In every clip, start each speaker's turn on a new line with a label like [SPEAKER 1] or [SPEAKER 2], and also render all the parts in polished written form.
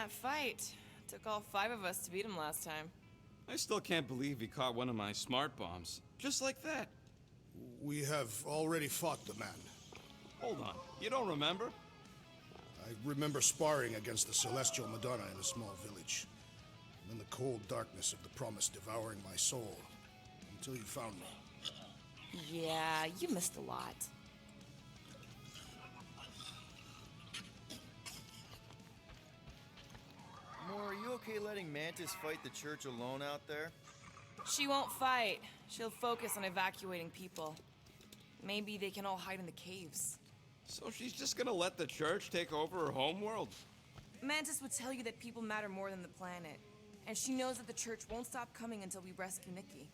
[SPEAKER 1] that fight. Took all 5 of us to beat him last time.
[SPEAKER 2] I still can't believe he caught one of my smart bombs. Just like that.
[SPEAKER 3] We have already fought the man.
[SPEAKER 2] Hold on, you don't remember?
[SPEAKER 3] I remember sparring against the Celestial Madonna in a small village. In the cold darkness of the promise devouring my soul. Until you found me.
[SPEAKER 1] Yeah, you missed a lot.
[SPEAKER 4] Gamora, are you okay letting Mantis fight the church alone out there?
[SPEAKER 1] She won't fight. She'll focus on evacuating people. Maybe they can all hide in the caves.
[SPEAKER 2] So she's just gonna let the church take over her homeworld?
[SPEAKER 1] Mantis would tell you that people matter more than the planet. And she knows that the church won't stop coming until we rescue Nikki.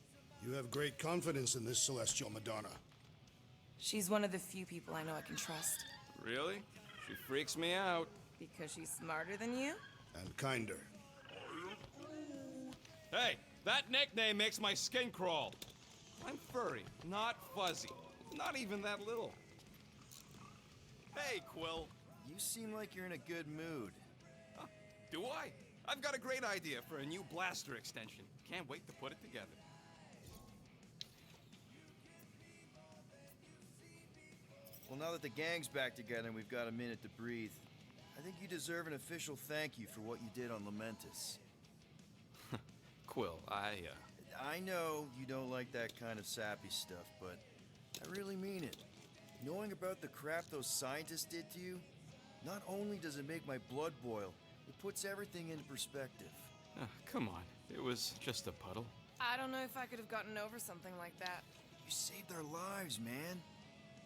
[SPEAKER 3] You have great confidence in this Celestial Madonna.
[SPEAKER 1] She's one of the few people I know I can trust.
[SPEAKER 2] Really? She freaks me out.
[SPEAKER 1] Because she's smarter than you?
[SPEAKER 3] And kinder.
[SPEAKER 2] Hey, that nickname makes my skin crawl. I'm furry, not fuzzy. Not even that little. Hey, Quill.
[SPEAKER 4] You seem like you're in a good mood.
[SPEAKER 2] Huh, do I? I've got a great idea for a new blaster extension. Can't wait to put it together.
[SPEAKER 4] Well, now that the gang's back together and we've got a minute to breathe, I think you deserve an official thank you for what you did on Lamentis.
[SPEAKER 2] Quill,
[SPEAKER 4] I know you don't like that kind of sappy stuff, but I really mean it. Knowing about the crap those scientists did to you, not only does it make my blood boil, it puts everything into perspective.
[SPEAKER 2] come on. It was just a puddle.
[SPEAKER 1] I don't know if I could have gotten over something like that.
[SPEAKER 4] You saved their lives, man.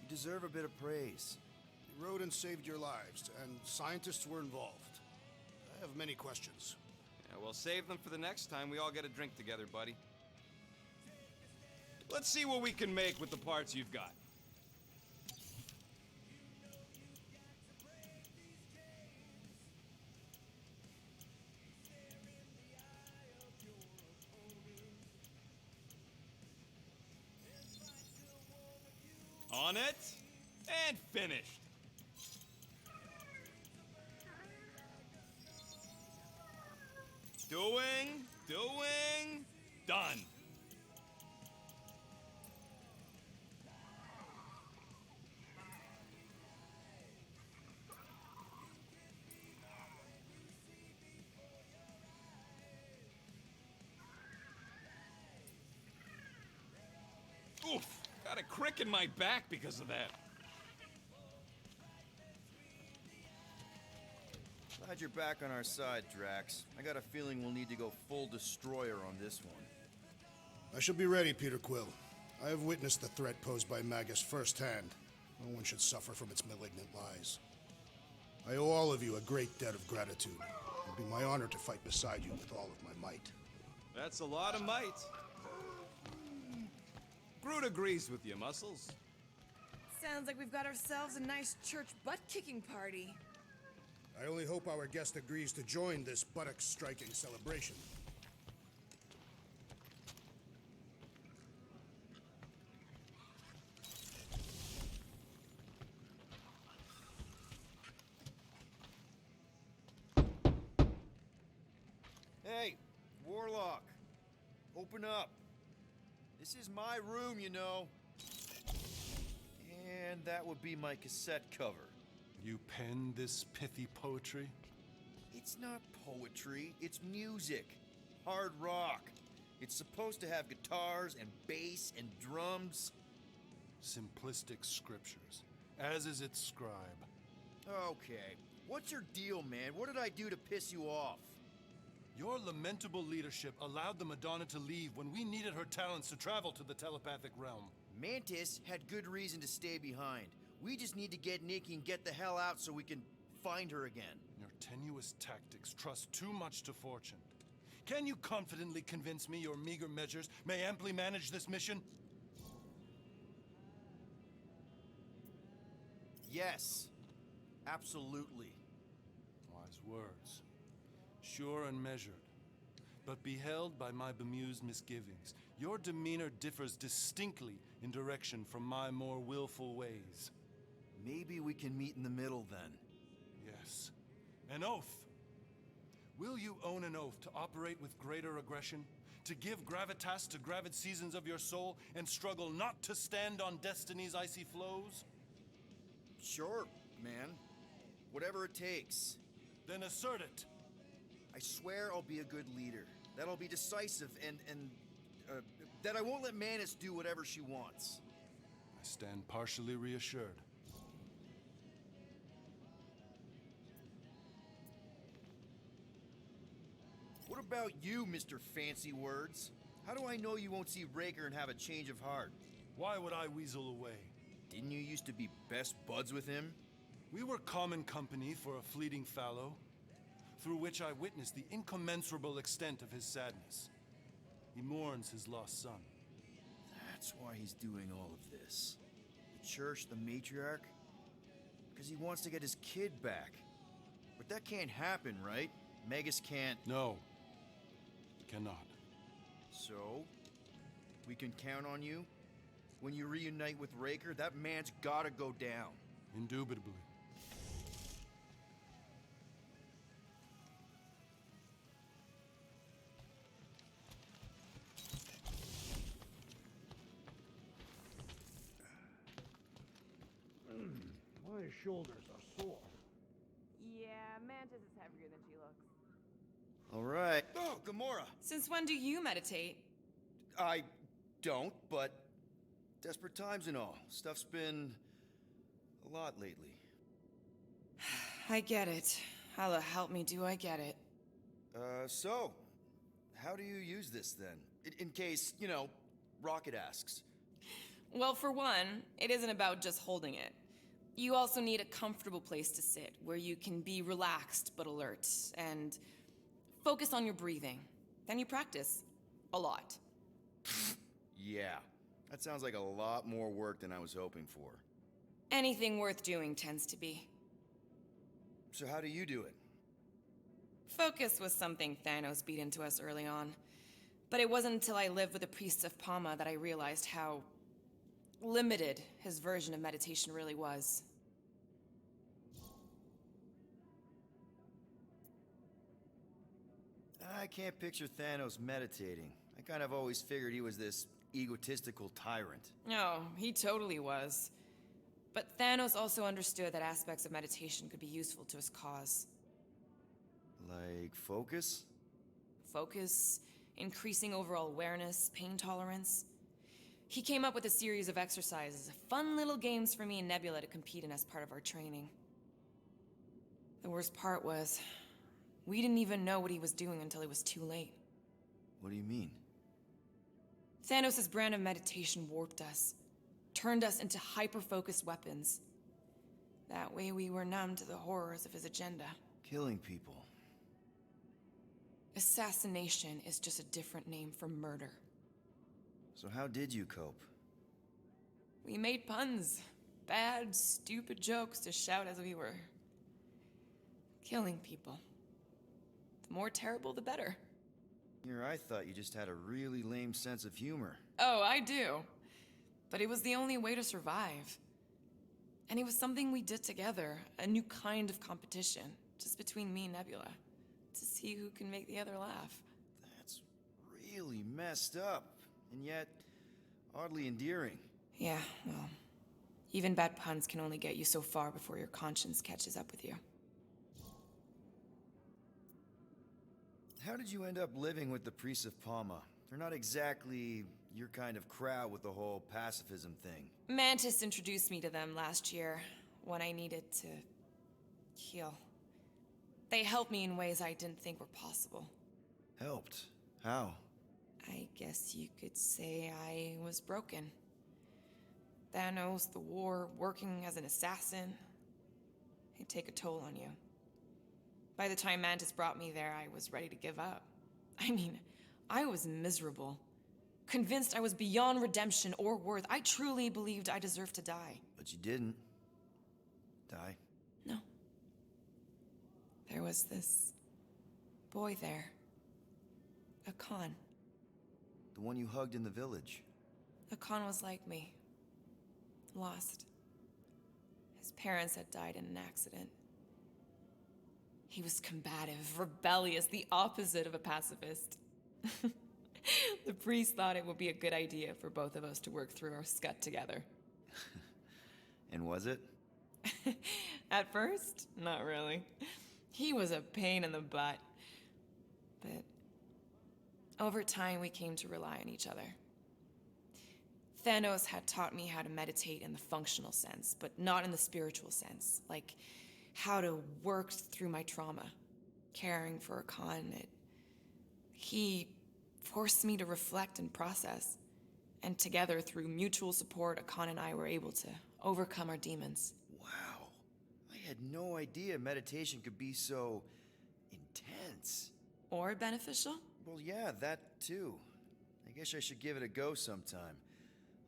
[SPEAKER 4] You deserve a bit of praise.
[SPEAKER 3] You rode and saved your lives, and scientists were involved. I have many questions.
[SPEAKER 2] Yeah, we'll save them for the next time we all get a drink together, buddy. Let's see what we can make with the parts you've got. On it, and finished. Doing, done. Oof, got a crick in my back because of that.
[SPEAKER 4] Glad you're back on our side, Drax. I got a feeling we'll need to go full destroyer on this one.
[SPEAKER 3] I shall be ready, Peter Quill. I have witnessed the threat posed by Magus firsthand. No one should suffer from its malignant lies. I owe all of you a great debt of gratitude. It would be my honor to fight beside you with all of my might.
[SPEAKER 2] That's a lot of might. Groot agrees with you, Muscles.
[SPEAKER 1] Sounds like we've got ourselves a nice church butt-kicking party.
[SPEAKER 3] I only hope our guest agrees to join this buttock-striking celebration.
[SPEAKER 4] Hey, Warlock. Open up. This is my room, you know. And that would be my cassette cover.
[SPEAKER 5] You penned this pithy poetry?
[SPEAKER 4] It's not poetry, it's music. Hard rock. It's supposed to have guitars and bass and drums.
[SPEAKER 5] Simplistic scriptures, as is its scribe.
[SPEAKER 4] Okay, what's your deal, man? What did I do to piss you off?
[SPEAKER 5] Your lamentable leadership allowed the Madonna to leave when we needed her talents to travel to the telepathic realm.
[SPEAKER 4] Mantis had good reason to stay behind. We just need to get Nikki and get the hell out so we can find her again.
[SPEAKER 5] Your tenuous tactics trust too much to fortune. Can you confidently convince me your meager measures may amply manage this mission?
[SPEAKER 4] Yes, absolutely.
[SPEAKER 5] Wise words. Sure and measured, but beheld by my bemused misgivings. Your demeanor differs distinctly in direction from my more willful ways.
[SPEAKER 4] Maybe we can meet in the middle then.
[SPEAKER 5] Yes, an oath. Will you own an oath to operate with greater aggression? To give gravitas to gravid seasons of your soul and struggle not to stand on destiny's icy flows?
[SPEAKER 4] Sure, man. Whatever it takes.
[SPEAKER 5] Then assert it.
[SPEAKER 4] I swear I'll be a good leader. That I'll be decisive and that I won't let Mantis do whatever she wants.
[SPEAKER 5] I stand partially reassured.
[SPEAKER 4] What about you, Mr. Fancy Words? How do I know you won't see Raker and have a change of heart?
[SPEAKER 5] Why would I weasel away?
[SPEAKER 4] Didn't you used to be best buds with him?
[SPEAKER 5] We were common company for a fleeting fallow, through which I witnessed the incommensurable extent of his sadness. He mourns his lost son.
[SPEAKER 4] That's why he's doing all of this. The church, the matriarch? Because he wants to get his kid back. But that can't happen, right? Magus can't...
[SPEAKER 5] No. Cannot.
[SPEAKER 4] So? We can count on you? When you reunite with Raker, that man's gotta go down.
[SPEAKER 5] Indubitably.
[SPEAKER 3] My shoulders are sore.
[SPEAKER 1] Yeah, Mantis is heavier than she looks.
[SPEAKER 4] All right. Oh, Gamora!
[SPEAKER 1] Since when do you meditate?
[SPEAKER 4] I don't, but desperate times and all. Stuff's been a lot lately.
[SPEAKER 1] I get it. Allah help me, do I get it?
[SPEAKER 4] So, how do you use this then? In case, you know, Rocket asks.
[SPEAKER 1] Well, for one, it isn't about just holding it. You also need a comfortable place to sit, where you can be relaxed but alert, and focus on your breathing. Then you practice. A lot.
[SPEAKER 4] Yeah, that sounds like a lot more work than I was hoping for.
[SPEAKER 1] Anything worth doing tends to be.
[SPEAKER 4] So how do you do it?
[SPEAKER 1] Focus was something Thanos beat into us early on. But it wasn't until I lived with the priests of Palma that I realized how limited his version of meditation really was.
[SPEAKER 4] I can't picture Thanos meditating. I kind of always figured he was this egotistical tyrant.
[SPEAKER 1] Oh, he totally was. But Thanos also understood that aspects of meditation could be useful to his cause.
[SPEAKER 4] Like focus?
[SPEAKER 1] Focus, increasing overall awareness, pain tolerance. He came up with a series of exercises, fun little games for me and Nebula to compete in as part of our training. The worst part was, we didn't even know what he was doing until it was too late.
[SPEAKER 4] What do you mean?
[SPEAKER 1] Thanos' brand of meditation warped us, turned us into hyper-focused weapons. That way we were numb to the horrors of his agenda.
[SPEAKER 4] Killing people.
[SPEAKER 1] Assassination is just a different name for murder.
[SPEAKER 4] So how did you cope?
[SPEAKER 1] We made puns. Bad, stupid jokes to shout as we were killing people. The more terrible, the better.
[SPEAKER 4] Here I thought you just had a really lame sense of humor.
[SPEAKER 1] Oh, I do. But it was the only way to survive. And it was something we did together, a new kind of competition, just between me and Nebula, to see who can make the other laugh.
[SPEAKER 4] That's really messed up, and yet oddly endearing.
[SPEAKER 1] Yeah, well, even bad puns can only get you so far before your conscience catches up with you.
[SPEAKER 4] How did you end up living with the priests of Palma? They're not exactly your kind of crowd with the whole pacifism thing.
[SPEAKER 1] Mantis introduced me to them last year, when I needed to heal. They helped me in ways I didn't think were possible.
[SPEAKER 4] Helped? How?
[SPEAKER 1] I guess you could say I was broken. Thanos, the war, working as an assassin, it'd take a toll on you. By the time Mantis brought me there, I was ready to give up. I mean, I was miserable. Convinced I was beyond redemption or worth. I truly believed I deserved to die.
[SPEAKER 4] But you didn't. Die?
[SPEAKER 1] No. There was this boy there. A Khan.
[SPEAKER 4] The one you hugged in the village.
[SPEAKER 1] A Khan was like me. Lost. His parents had died in an accident. He was combative, rebellious, the opposite of a pacifist. The priest thought it would be a good idea for both of us to work through our scut together.
[SPEAKER 4] And was it?
[SPEAKER 1] At first, not really. He was a pain in the butt. But over time, we came to rely on each other. Thanos had taught me how to meditate in the functional sense, but not in the spiritual sense, like how to work through my trauma, caring for Khan. He forced me to reflect and process, and together, through mutual support, Khan and I were able to overcome our demons.
[SPEAKER 4] Wow. I had no idea meditation could be so intense.
[SPEAKER 1] Or beneficial?
[SPEAKER 4] Well, yeah, that too. I guess I should give it a go sometime.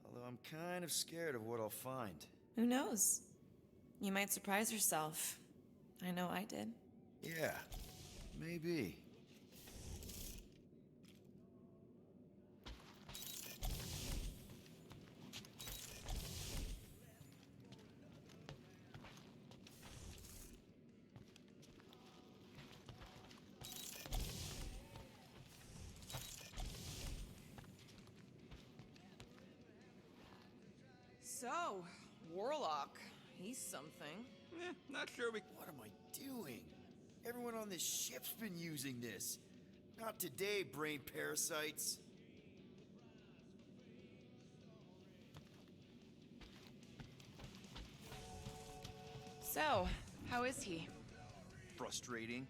[SPEAKER 4] Although I'm kind of scared of what I'll find.
[SPEAKER 1] Who knows? You might surprise yourself. I know I did.
[SPEAKER 4] Yeah, maybe.
[SPEAKER 1] So, Warlock, he's something.
[SPEAKER 2] Not sure we...
[SPEAKER 4] What am I doing? Everyone on this ship's been using this. Not today, brain parasites.
[SPEAKER 1] So, how is he?
[SPEAKER 4] Frustrating.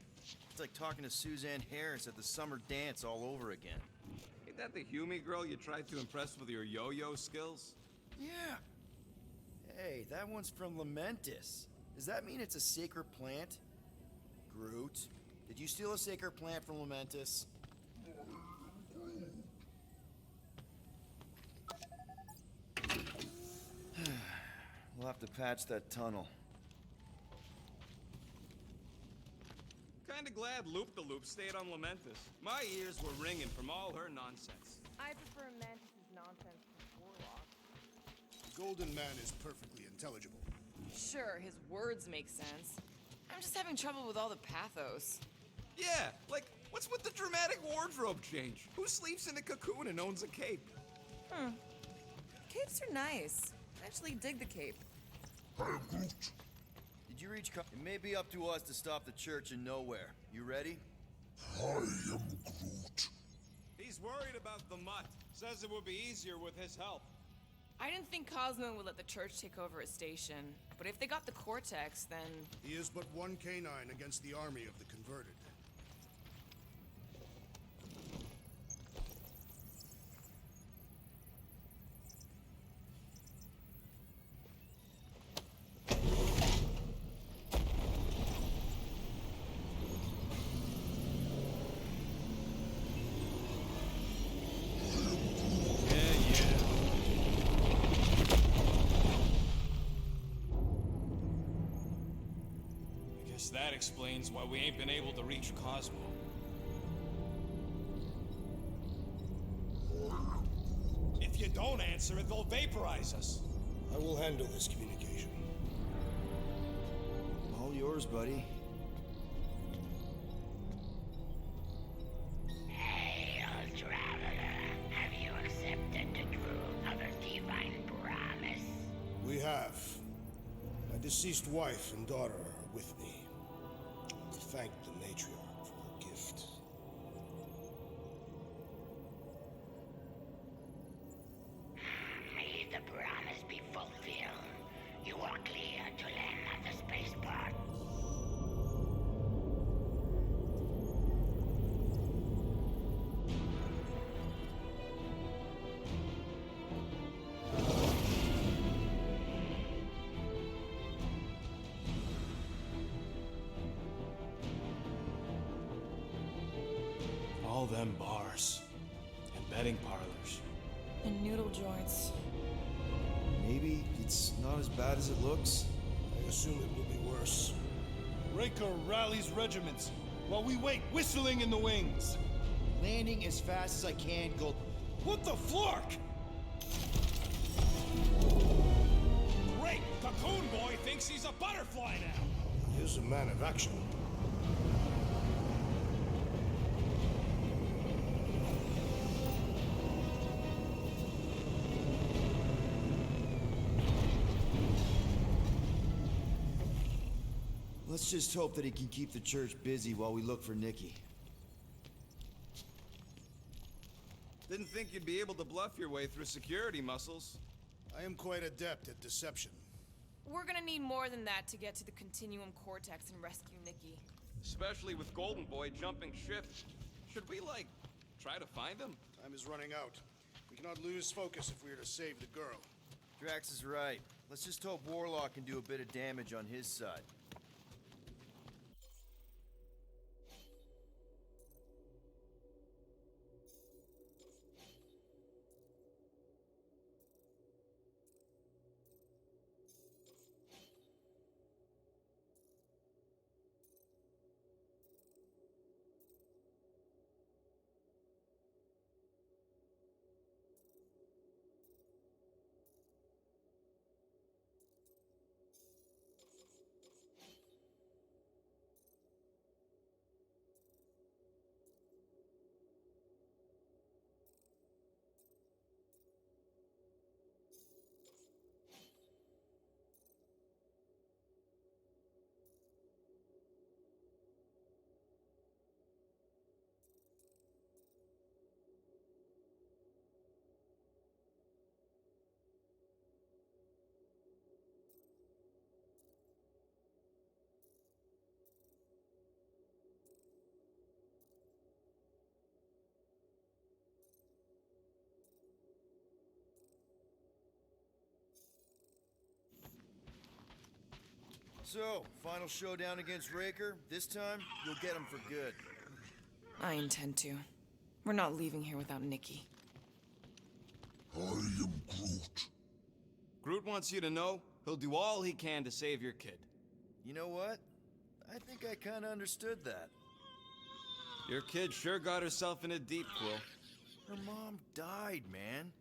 [SPEAKER 4] It's like talking to Suzanne Harris at the summer dance all over again.
[SPEAKER 2] Ain't that the Hume girl you tried to impress with your yo-yo skills?
[SPEAKER 4] Yeah. Hey, that one's from Lamentis. Does that mean it's a sacred plant? Groot, did you steal a sacred plant from Lamentis? We'll have to patch that tunnel.
[SPEAKER 2] Kinda glad Loop-the-Loop stayed on Lamentis. My ears were ringing from all her nonsense.
[SPEAKER 6] I prefer Mantis' nonsense to Warlock.
[SPEAKER 3] The Golden Man is perfectly intelligible.
[SPEAKER 1] Sure, his words make sense. I'm just having trouble with all the pathos.
[SPEAKER 2] Yeah, like, what's with the dramatic wardrobe change? Who sleeps in a cocoon and owns a cape?
[SPEAKER 1] Capes are nice. I actually dig the cape.
[SPEAKER 4] Did you reach? It may be up to us to stop the Church in Nowhere. You ready?
[SPEAKER 7] I am Groot.
[SPEAKER 2] He's worried about the mutt. Says it would be easier with his help.
[SPEAKER 1] I didn't think Cosmo would let the Church take over a station, but if they got the Cortex, then...
[SPEAKER 3] He is but one canine against the army of the converted.
[SPEAKER 2] That explains why we ain't been able to reach Cosmo. If you don't answer it, they'll vaporize us.
[SPEAKER 3] I will handle this communication.
[SPEAKER 4] All yours, buddy.
[SPEAKER 8] Hail, traveler. Have you accepted the truth of a divine promise?
[SPEAKER 3] We have. My deceased wife and daughter are with me. Thank the matriarch for her gift.
[SPEAKER 8] May the promise be fulfilled. You are clear to land at the spaceport.
[SPEAKER 2] All them bars and betting parlors.
[SPEAKER 1] And noodle joints.
[SPEAKER 4] Maybe it's not as bad as it looks.
[SPEAKER 3] I assume it will be worse.
[SPEAKER 5] Raker rallies regiments while we wait whistling in the wings.
[SPEAKER 4] Landing as fast as I can, Gold.
[SPEAKER 5] What the flark?
[SPEAKER 2] Great! Cocoon Boy thinks he's a butterfly now!
[SPEAKER 3] He is a man of action.
[SPEAKER 4] Let's just hope that he can keep the church busy while we look for Nikki.
[SPEAKER 2] Didn't think you'd be able to bluff your way through security muscles.
[SPEAKER 3] I am quite adept at deception.
[SPEAKER 1] We're gonna need more than that to get to the Continuum Cortex and rescue Nikki.
[SPEAKER 2] Especially with Golden Boy jumping ship. Should we, like, try to find him?
[SPEAKER 3] Time is running out. We cannot lose focus if we are to save the girl.
[SPEAKER 4] Drax is right. Let's just hope Warlock can do a bit of damage on his side. So, final showdown against Raker. This time, you'll get him for good.
[SPEAKER 1] I intend to. We're not leaving here without Nikki.
[SPEAKER 7] I am Groot.
[SPEAKER 2] Groot wants you to know he'll do all he can to save your kid.
[SPEAKER 4] You know what? I think I kinda understood that.
[SPEAKER 2] Your kid sure got herself in a deep, Quill.
[SPEAKER 4] Her mom died, man.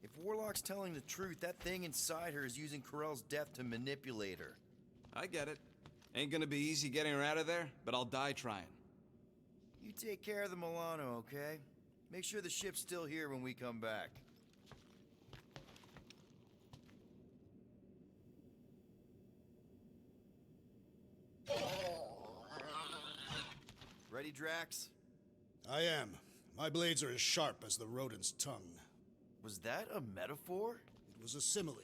[SPEAKER 4] If Warlock's telling the truth, that thing inside her is using Corell's death to manipulate her.
[SPEAKER 2] I get it. Ain't gonna be easy getting her out of there, but I'll die trying.
[SPEAKER 4] You take care of the Milano, okay? Make sure the ship's still here when we come back. Ready, Drax?
[SPEAKER 3] I am. My blades are as sharp as the rodent's tongue.
[SPEAKER 4] Was that a metaphor?
[SPEAKER 3] It was a simile.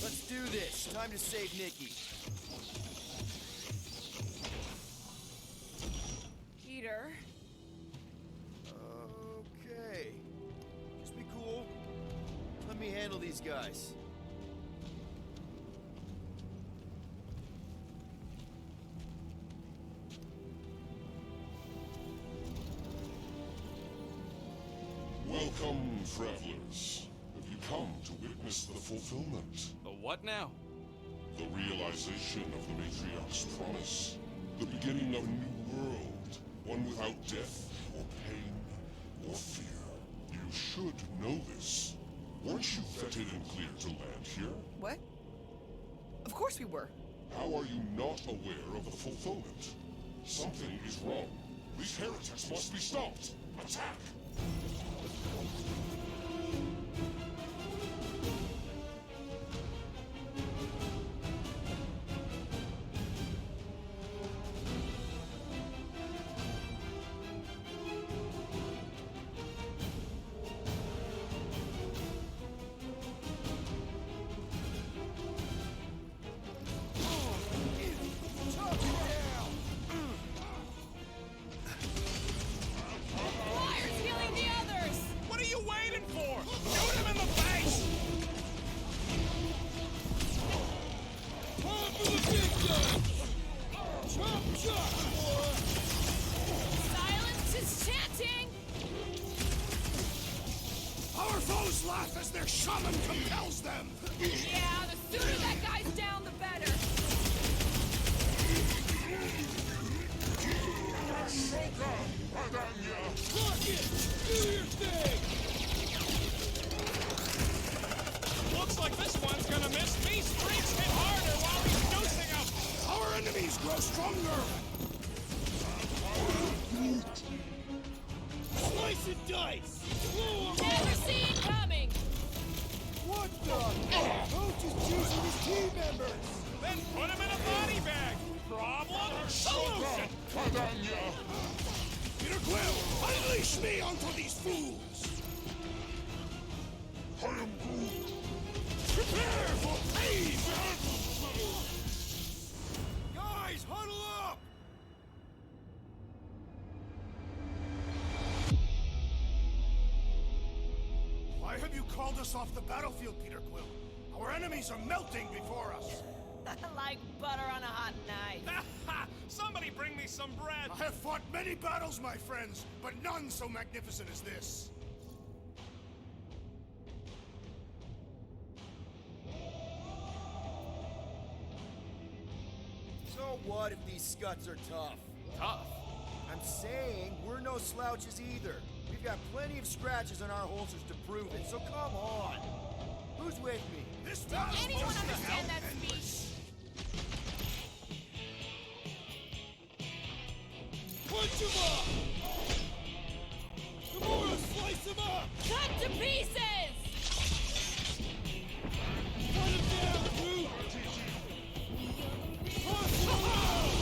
[SPEAKER 4] Let's do this. Time to save Nikki.
[SPEAKER 1] Peter.
[SPEAKER 4] Okay. Just be cool. Let me handle these guys.
[SPEAKER 7] Welcome, travelers. Have you come to witness the fulfillment?
[SPEAKER 2] The what now?
[SPEAKER 7] The realization of the Matriarch's promise. The beginning of a new world. One without death, or pain, or fear. You should know this. Weren't you vetted and cleared to land here?
[SPEAKER 1] What? Of course we were.
[SPEAKER 7] How are you not aware of the fulfillment? Something is wrong. These heretics must be stopped. Attack!
[SPEAKER 1] Flyers healing the others!
[SPEAKER 2] What are you waiting for? Shoot him in the face!
[SPEAKER 9] Time for the big guns! Chop, chop, boy!
[SPEAKER 1] Silence is chanting!
[SPEAKER 3] Our foes laugh as their shaman compels them!
[SPEAKER 1] Yeah, the sooner that guy's down, the better.
[SPEAKER 9] Rocket! Do your thing!
[SPEAKER 2] Looks like this one's gonna miss. These streaks hit harder while he's dosing them!
[SPEAKER 3] Our enemies grow stronger!
[SPEAKER 9] Slice and dice! Blow 'em
[SPEAKER 1] Never
[SPEAKER 9] up!
[SPEAKER 1] seen coming!
[SPEAKER 9] What the? Coach is choosing his team members!
[SPEAKER 2] and put him in a body bag. Problem? Solution!
[SPEAKER 3] Peter Quill, unleash me onto these fools!
[SPEAKER 7] I am Groot.
[SPEAKER 3] Prepare for pain!
[SPEAKER 4] Guys, huddle up!
[SPEAKER 3] Why have you called us off the battlefield, Peter Quill? Our enemies are melting before us.
[SPEAKER 6] Like butter on a hot knife.
[SPEAKER 2] Somebody bring me some bread!
[SPEAKER 3] I have fought many battles, my friends, but none so magnificent as this.
[SPEAKER 4] So what if these scuts are tough?
[SPEAKER 2] Tough?
[SPEAKER 4] I'm saying we're no slouches either. We've got plenty of scratches on our holsters to prove it, so come on. Who's with me?
[SPEAKER 3] This
[SPEAKER 6] Does
[SPEAKER 3] battle's
[SPEAKER 6] anyone
[SPEAKER 3] supposed to
[SPEAKER 6] understand
[SPEAKER 3] help
[SPEAKER 6] that
[SPEAKER 3] and
[SPEAKER 6] speech?
[SPEAKER 9] Punch him up! Gamora, slice him up!
[SPEAKER 6] Cut to pieces!
[SPEAKER 9] Cut him down, Groot! Toss him out!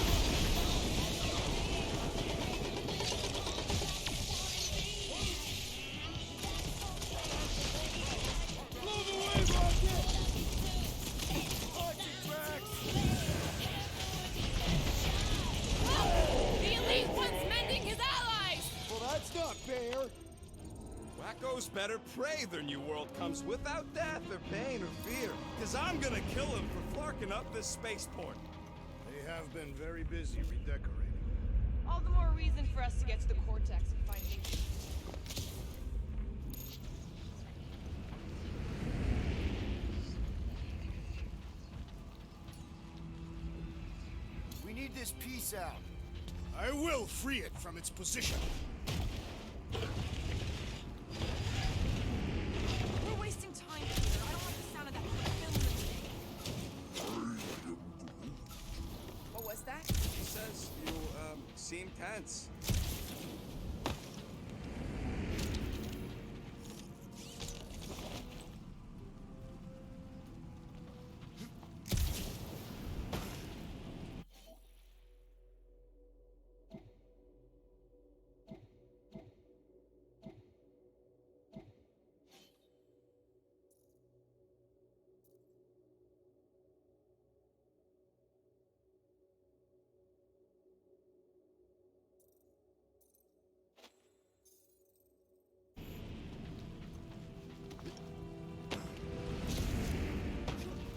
[SPEAKER 9] Blow him away, Rocket!
[SPEAKER 4] Punch it, Drax!
[SPEAKER 6] The Elite One's mending his allies!
[SPEAKER 9] Well, that's not fair!
[SPEAKER 2] Wacko's better pray their new world comes without death or pain or fear. Cause I'm gonna kill him for flarking up this spaceport.
[SPEAKER 3] They have been very busy redecorating.
[SPEAKER 6] All the more reason for us to get to the Cortex and find Nikki.
[SPEAKER 4] We need this piece out.
[SPEAKER 3] I will free it from its position.
[SPEAKER 1] We're wasting time here. I don't like the sound of that film. What was that?
[SPEAKER 2] He says you, seem tense.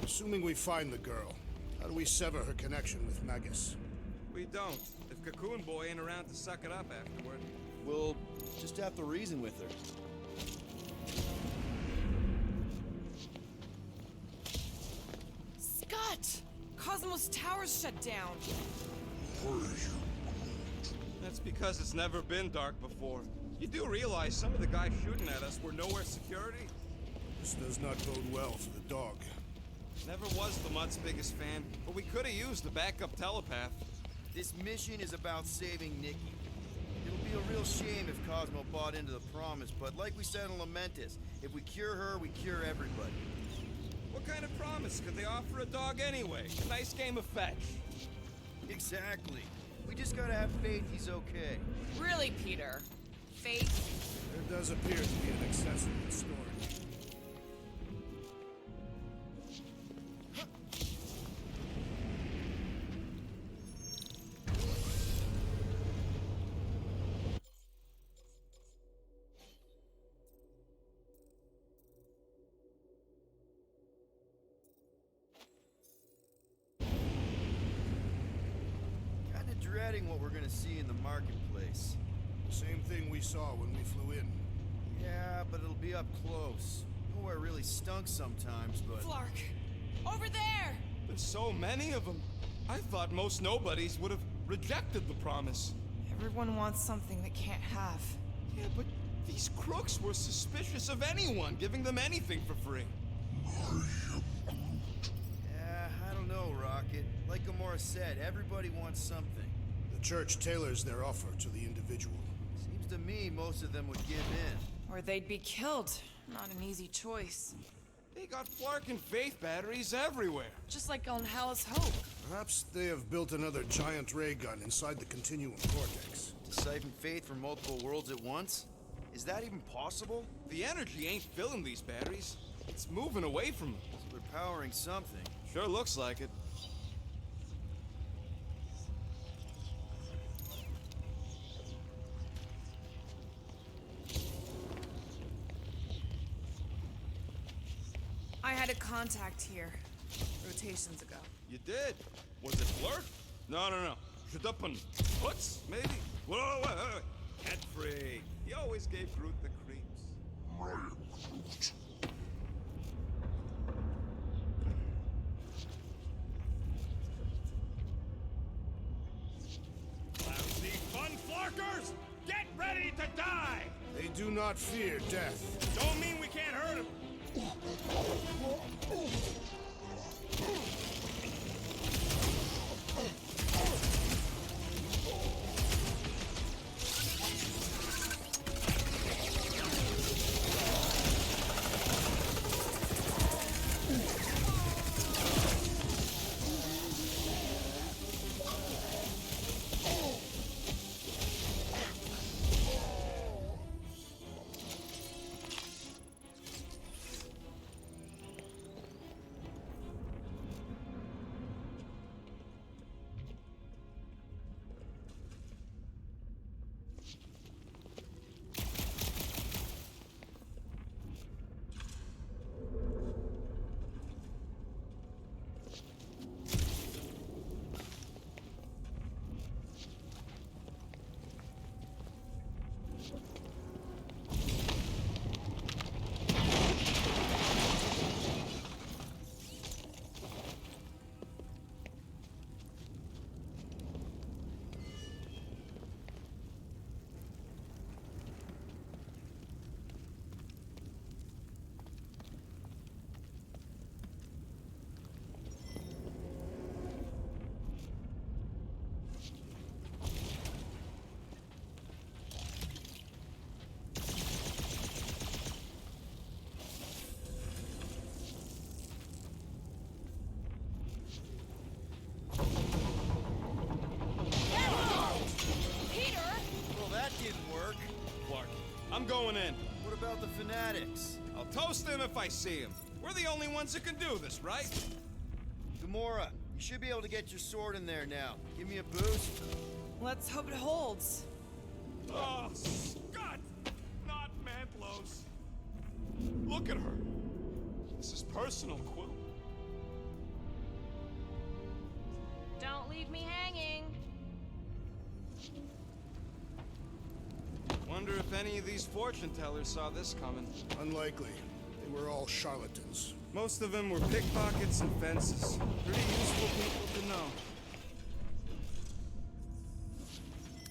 [SPEAKER 3] Assuming we find the girl, how do we sever her connection with Magus?
[SPEAKER 2] We don't. If Cocoon Boy ain't around to suck it up afterward.
[SPEAKER 4] We'll just have to reason with her.
[SPEAKER 1] Scott! Cosmos Tower's shut down.
[SPEAKER 2] That's because it's never been dark before. You do realize some of the guys shooting at us were nowhere security?
[SPEAKER 3] This does not bode well for the dog.
[SPEAKER 2] Never was the Mutt's biggest fan, but we could have used the backup telepath.
[SPEAKER 4] This mission is about saving Nikki. It'll be a real shame if Cosmo bought into the promise, but like we said in Lamentus, if we cure her, we cure everybody.
[SPEAKER 2] What kind of promise could they offer a dog anyway? A nice game of fetch.
[SPEAKER 4] Exactly. We just gotta have faith he's okay.
[SPEAKER 1] Really, Peter? Fate?
[SPEAKER 3] There does appear to be an accessory in storage.
[SPEAKER 4] Kinda dreading what we're gonna see in the marketplace.
[SPEAKER 3] The same thing we saw when we flew in.
[SPEAKER 4] Yeah, but it'll be up close. Nowhere really stunk sometimes, but...
[SPEAKER 1] Flark! Over there!
[SPEAKER 2] There's so many of them. I thought most nobodies would have rejected the promise.
[SPEAKER 1] Everyone wants something they can't have.
[SPEAKER 2] Yeah, but these crooks were suspicious of anyone giving them anything for free.
[SPEAKER 4] Yeah, I don't know, Rocket. Like Gamora said, everybody wants something.
[SPEAKER 3] The church tailors their offer to the individual.
[SPEAKER 4] Seems to me most of them would give in.
[SPEAKER 1] Or they'd be killed. Not an easy choice.
[SPEAKER 2] They got Flark and Faith batteries everywhere.
[SPEAKER 1] Just like on Hallis Hope.
[SPEAKER 3] Perhaps they have built another giant ray gun inside the Continuum Cortex.
[SPEAKER 4] To siphon faith from multiple worlds at once? Is that even possible?
[SPEAKER 2] The energy ain't filling these batteries. It's moving away from them.
[SPEAKER 4] So they're powering something.
[SPEAKER 2] Sure looks like it.
[SPEAKER 1] I had a contact here, rotations ago.
[SPEAKER 2] You did? Was it Flirt? No. Shadapan. Hoots, maybe? Whoa. Cat free. He always gave Groot the creeps.
[SPEAKER 7] Ryan Groot.
[SPEAKER 2] Lousy fun Flarkers! Get ready to die!
[SPEAKER 3] They do not fear death.
[SPEAKER 2] Don't mean we can't hurt them. I'm going in.
[SPEAKER 4] What about the fanatics?
[SPEAKER 2] I'll toast them if I see them. We're the only ones that can do this, right?
[SPEAKER 4] Gamora, you should be able to get your sword in there now. Give me a boost.
[SPEAKER 1] Let's hope it holds.
[SPEAKER 2] Oh, Scott! Not Mantlos. Look at her. This is personal, Quill.
[SPEAKER 6] Don't leave me hanging.
[SPEAKER 2] Wonder if any of these fortune tellers saw this coming.
[SPEAKER 3] Unlikely. They were all charlatans.
[SPEAKER 2] Most of them were pickpockets and fences. Pretty useful people to know.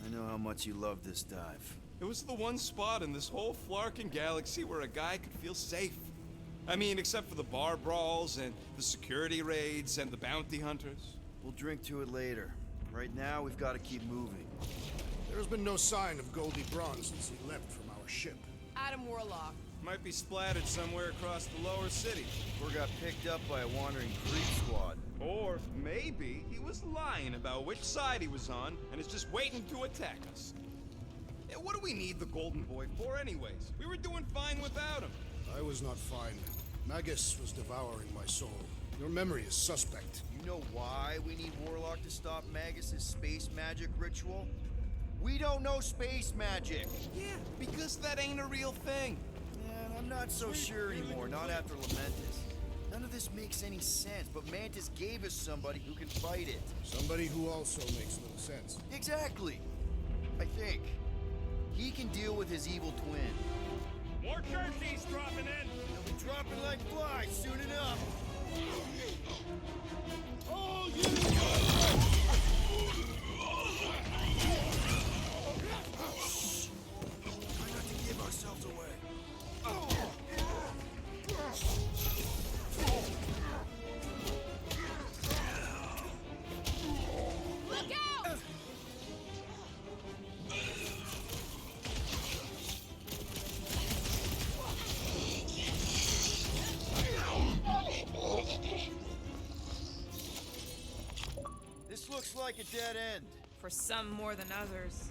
[SPEAKER 4] I know how much you love this dive.
[SPEAKER 2] It was the one spot in this whole Flarkin galaxy where a guy could feel safe. I mean, except for the bar brawls and the security raids and the bounty hunters.
[SPEAKER 4] We'll drink to it later. Right now, we've got to keep moving.
[SPEAKER 3] There's been no sign of Goldie Braun since he left from our ship.
[SPEAKER 1] Adam Warlock.
[SPEAKER 2] Might be splattered somewhere across the lower city.
[SPEAKER 4] Or got picked up by a wandering creep squad.
[SPEAKER 2] Or maybe he was lying about which side he was on and is just waiting to attack us. Yeah, what do we need the Golden Boy for anyways? We were doing fine without him.
[SPEAKER 3] I was not fine. Magus was devouring my soul. Your memory is suspect.
[SPEAKER 4] You know why we need Warlock to stop Magus's space magic ritual? We don't know space magic!
[SPEAKER 2] Yeah, because that ain't a real thing.
[SPEAKER 4] Man, I'm not so sure anymore, not after Lamentus. None of this makes any sense, but Mantis gave us somebody who can fight it.
[SPEAKER 3] Somebody who also makes little sense.
[SPEAKER 4] Exactly! I think. He can deal with his evil twin.
[SPEAKER 2] More jerseys dropping in!
[SPEAKER 4] They'll be dropping like flies soon enough!
[SPEAKER 9] All you
[SPEAKER 4] Try not to give ourselves away.
[SPEAKER 6] Look out!
[SPEAKER 4] Looks like a dead end.
[SPEAKER 1] For some more than others.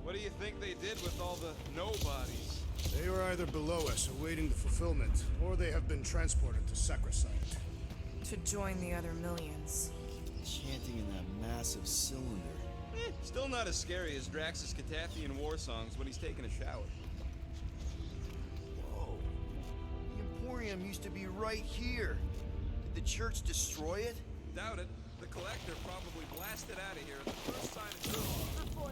[SPEAKER 2] What do you think they did with all the nobodies?
[SPEAKER 3] They were either below us, awaiting the fulfillment, or they have been transported to Sacrosanct.
[SPEAKER 1] To join the other millions.
[SPEAKER 4] Chanting in that massive cylinder.
[SPEAKER 2] Still not as scary as Drax's Catathian war songs when he's taking a shower.
[SPEAKER 4] Whoa. The Emporium used to be right here. Did the church destroy it?
[SPEAKER 2] Doubt it. The Collector probably blasted out of here at the first sign of trouble.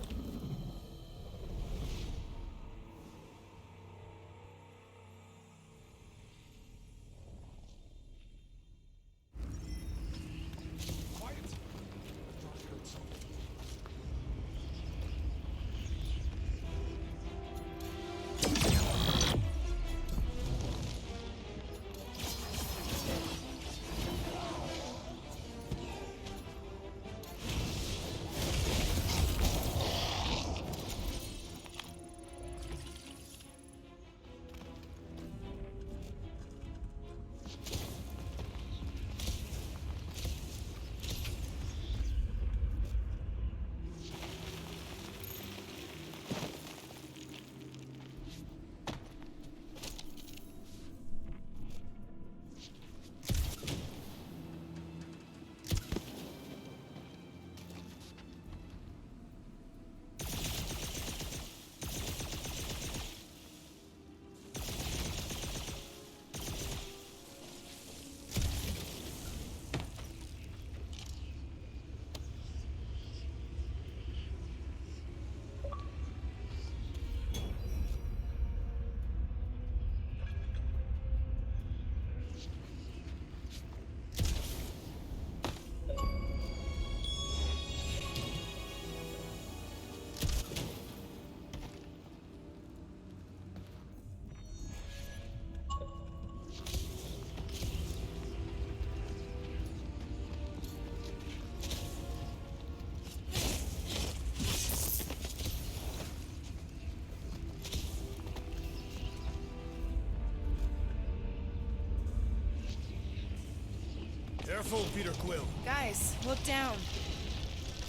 [SPEAKER 3] Careful, Peter Quill.
[SPEAKER 1] Guys, look down.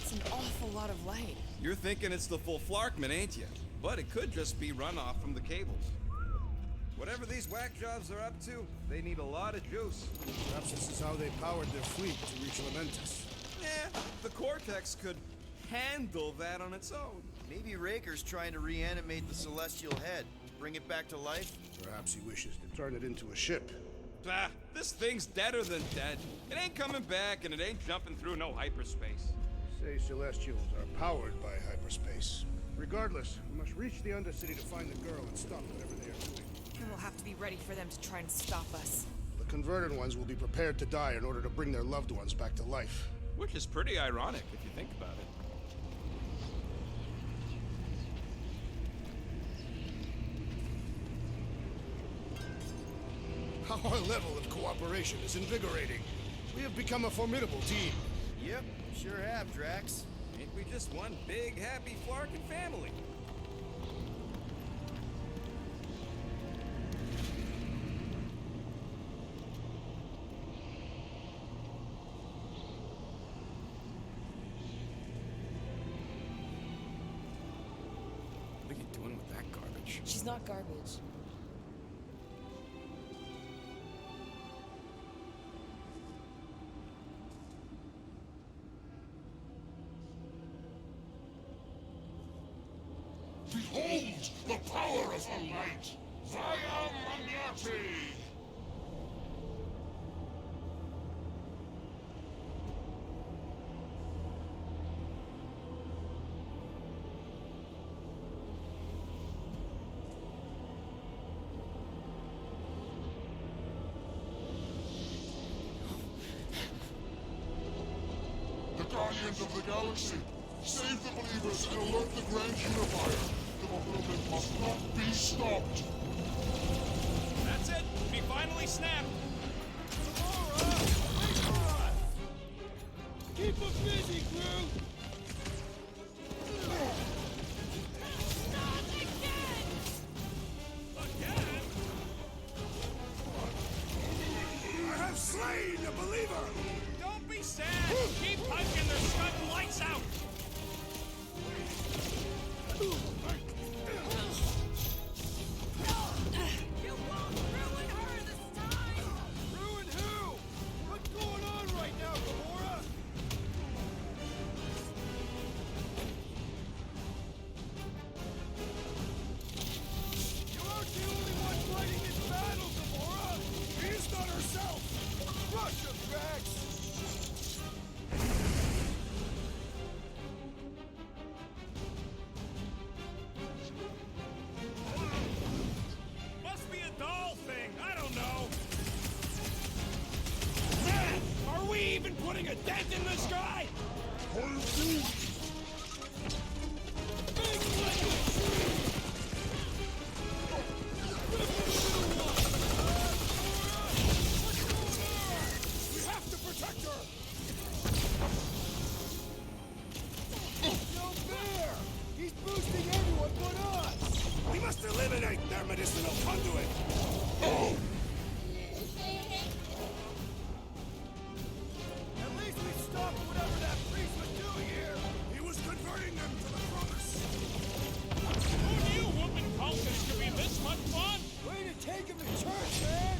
[SPEAKER 1] It's an awful lot of light.
[SPEAKER 2] You're thinking it's the full Flarkman, ain't you? But it could just be runoff from the cables. Whatever these whack jobs are up to, they need a lot of juice.
[SPEAKER 3] Perhaps this is how they powered their fleet to reach Lamentus.
[SPEAKER 2] The Cortex could handle that on its own.
[SPEAKER 4] Maybe Raker's trying to reanimate the Celestial Head. Bring it back to life?
[SPEAKER 3] Perhaps he wishes to turn it into a ship.
[SPEAKER 2] Bah, this thing's deader than dead. It ain't coming back, and it ain't jumping through no hyperspace.
[SPEAKER 3] Say Celestials are powered by hyperspace. Regardless, we must reach the Undercity to find the girl and stop whatever they are doing.
[SPEAKER 1] And we'll have to be ready for them to try and stop us.
[SPEAKER 3] The converted ones will be prepared to die in order to bring their loved ones back to life.
[SPEAKER 2] Which is pretty ironic, if you think about it.
[SPEAKER 3] Our level of cooperation is invigorating. We have become a formidable team.
[SPEAKER 4] Yep, sure have, Drax.
[SPEAKER 2] Ain't we just one big, happy Flarkin family? What are you doing with that garbage?
[SPEAKER 6] She's not garbage.
[SPEAKER 7] Behold the power of the light! Via Magnati! The Guardians of the Galaxy! Save the believers and alert the Grand Unifier! The fulfillment must not be stopped!
[SPEAKER 2] That's it! We finally snapped!
[SPEAKER 9] Keep us busy, Groot!
[SPEAKER 6] Not again!
[SPEAKER 9] a dent in the sky? Big lemon tree! We have to protect her! No fair! He's boosting everyone but us!
[SPEAKER 3] We must eliminate their medicinal conduit!
[SPEAKER 9] At least we stopped whatever that priest was doing here!
[SPEAKER 3] He was converting them to the promise!
[SPEAKER 10] Who knew whooping cultures could be this much fun?
[SPEAKER 9] Way to take him to church, man!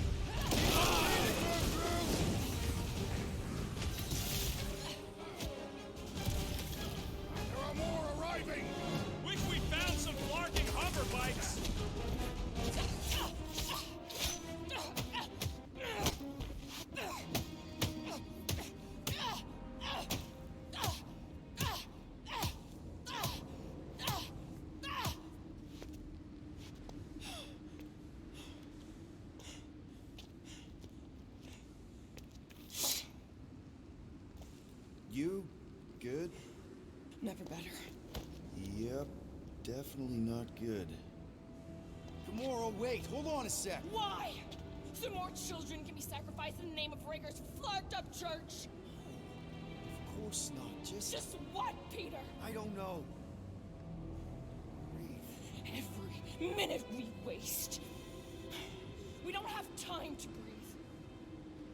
[SPEAKER 3] There are more arriving!
[SPEAKER 10] Wish we found some flarking hover bikes.
[SPEAKER 4] You good?
[SPEAKER 1] Never better.
[SPEAKER 4] Yep, definitely not good.
[SPEAKER 9] Gamora, wait, hold on a sec.
[SPEAKER 6] Why? So more children can be sacrificed in the name of Raker's flagged up church?
[SPEAKER 4] Of course not,
[SPEAKER 6] Just what, Peter?
[SPEAKER 4] I don't know. Breathe.
[SPEAKER 6] Every minute we waste. We don't have time to breathe.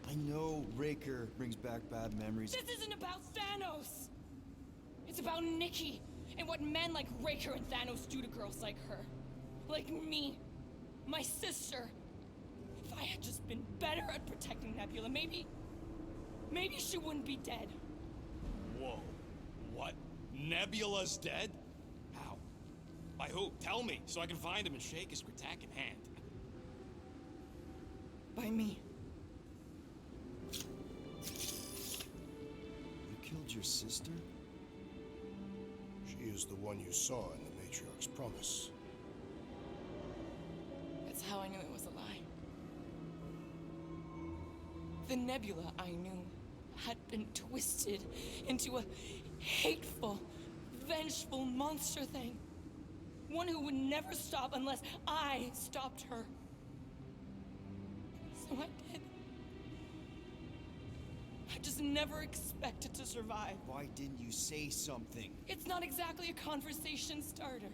[SPEAKER 4] I know Raker brings back bad memories.
[SPEAKER 6] This isn't about Thanos. It's about Nikki and what men like Raker and Thanos do to girls like her. Like me. My sister. If I had just been better at protecting Nebula, maybe she wouldn't be dead.
[SPEAKER 2] Whoa. What? Nebula's dead? How? By who? Tell me, so I can find him and shake his Kratak in hand.
[SPEAKER 1] By me.
[SPEAKER 4] You killed your sister?
[SPEAKER 3] She is the one you saw in the Matriarch's promise.
[SPEAKER 1] That's how I knew it was a lie. The Nebula I knew had been twisted into a hateful, vengeful monster thing. One who would never stop unless I stopped her. So I did. I just never expected to survive.
[SPEAKER 9] Why didn't you say something?
[SPEAKER 1] It's not exactly a conversation starter.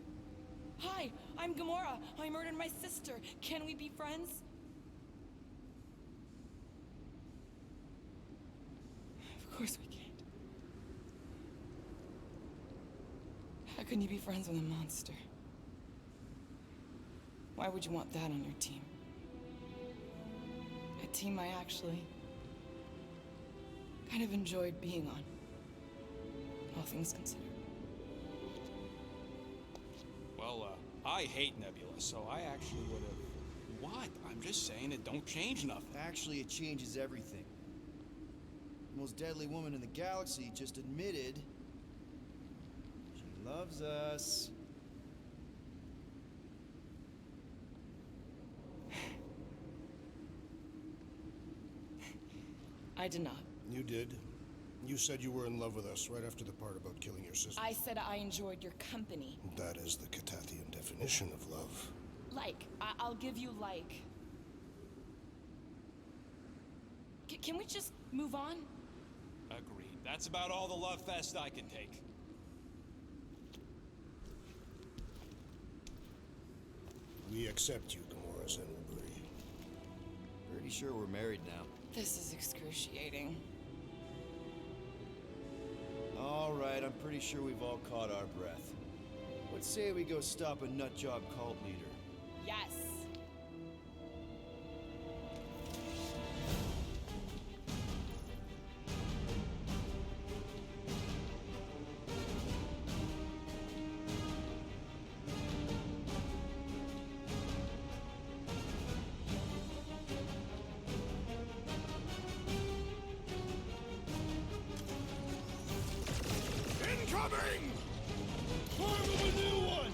[SPEAKER 1] Hi, I'm Gamora. I murdered my sister. Can we be friends? Of course we can't. How can you be friends with a monster? Why would you want that on your team? A team I actually kind of enjoyed being on, all things considered.
[SPEAKER 2] Well, I hate Nebula, so I actually would have... What? I'm just saying it don't change nothing.
[SPEAKER 4] Actually, it changes everything. The most deadly woman in the galaxy just admitted she loves us.
[SPEAKER 1] I did not.
[SPEAKER 3] You did. You said you were in love with us right after the part about killing your sister.
[SPEAKER 1] I said I enjoyed your company.
[SPEAKER 3] That is the Catathian definition of love.
[SPEAKER 1] Like. I'll give you like. Can we just move on?
[SPEAKER 2] Agreed. That's about all the love fest I can take.
[SPEAKER 3] We accept you, Gamora Zenobri.
[SPEAKER 4] Pretty sure we're married now.
[SPEAKER 1] This is excruciating.
[SPEAKER 4] All right, I'm pretty sure we've all caught our breath. What say we go stop a nutjob cult leader?
[SPEAKER 6] Yes.
[SPEAKER 3] Incoming!
[SPEAKER 9] Form of a new one!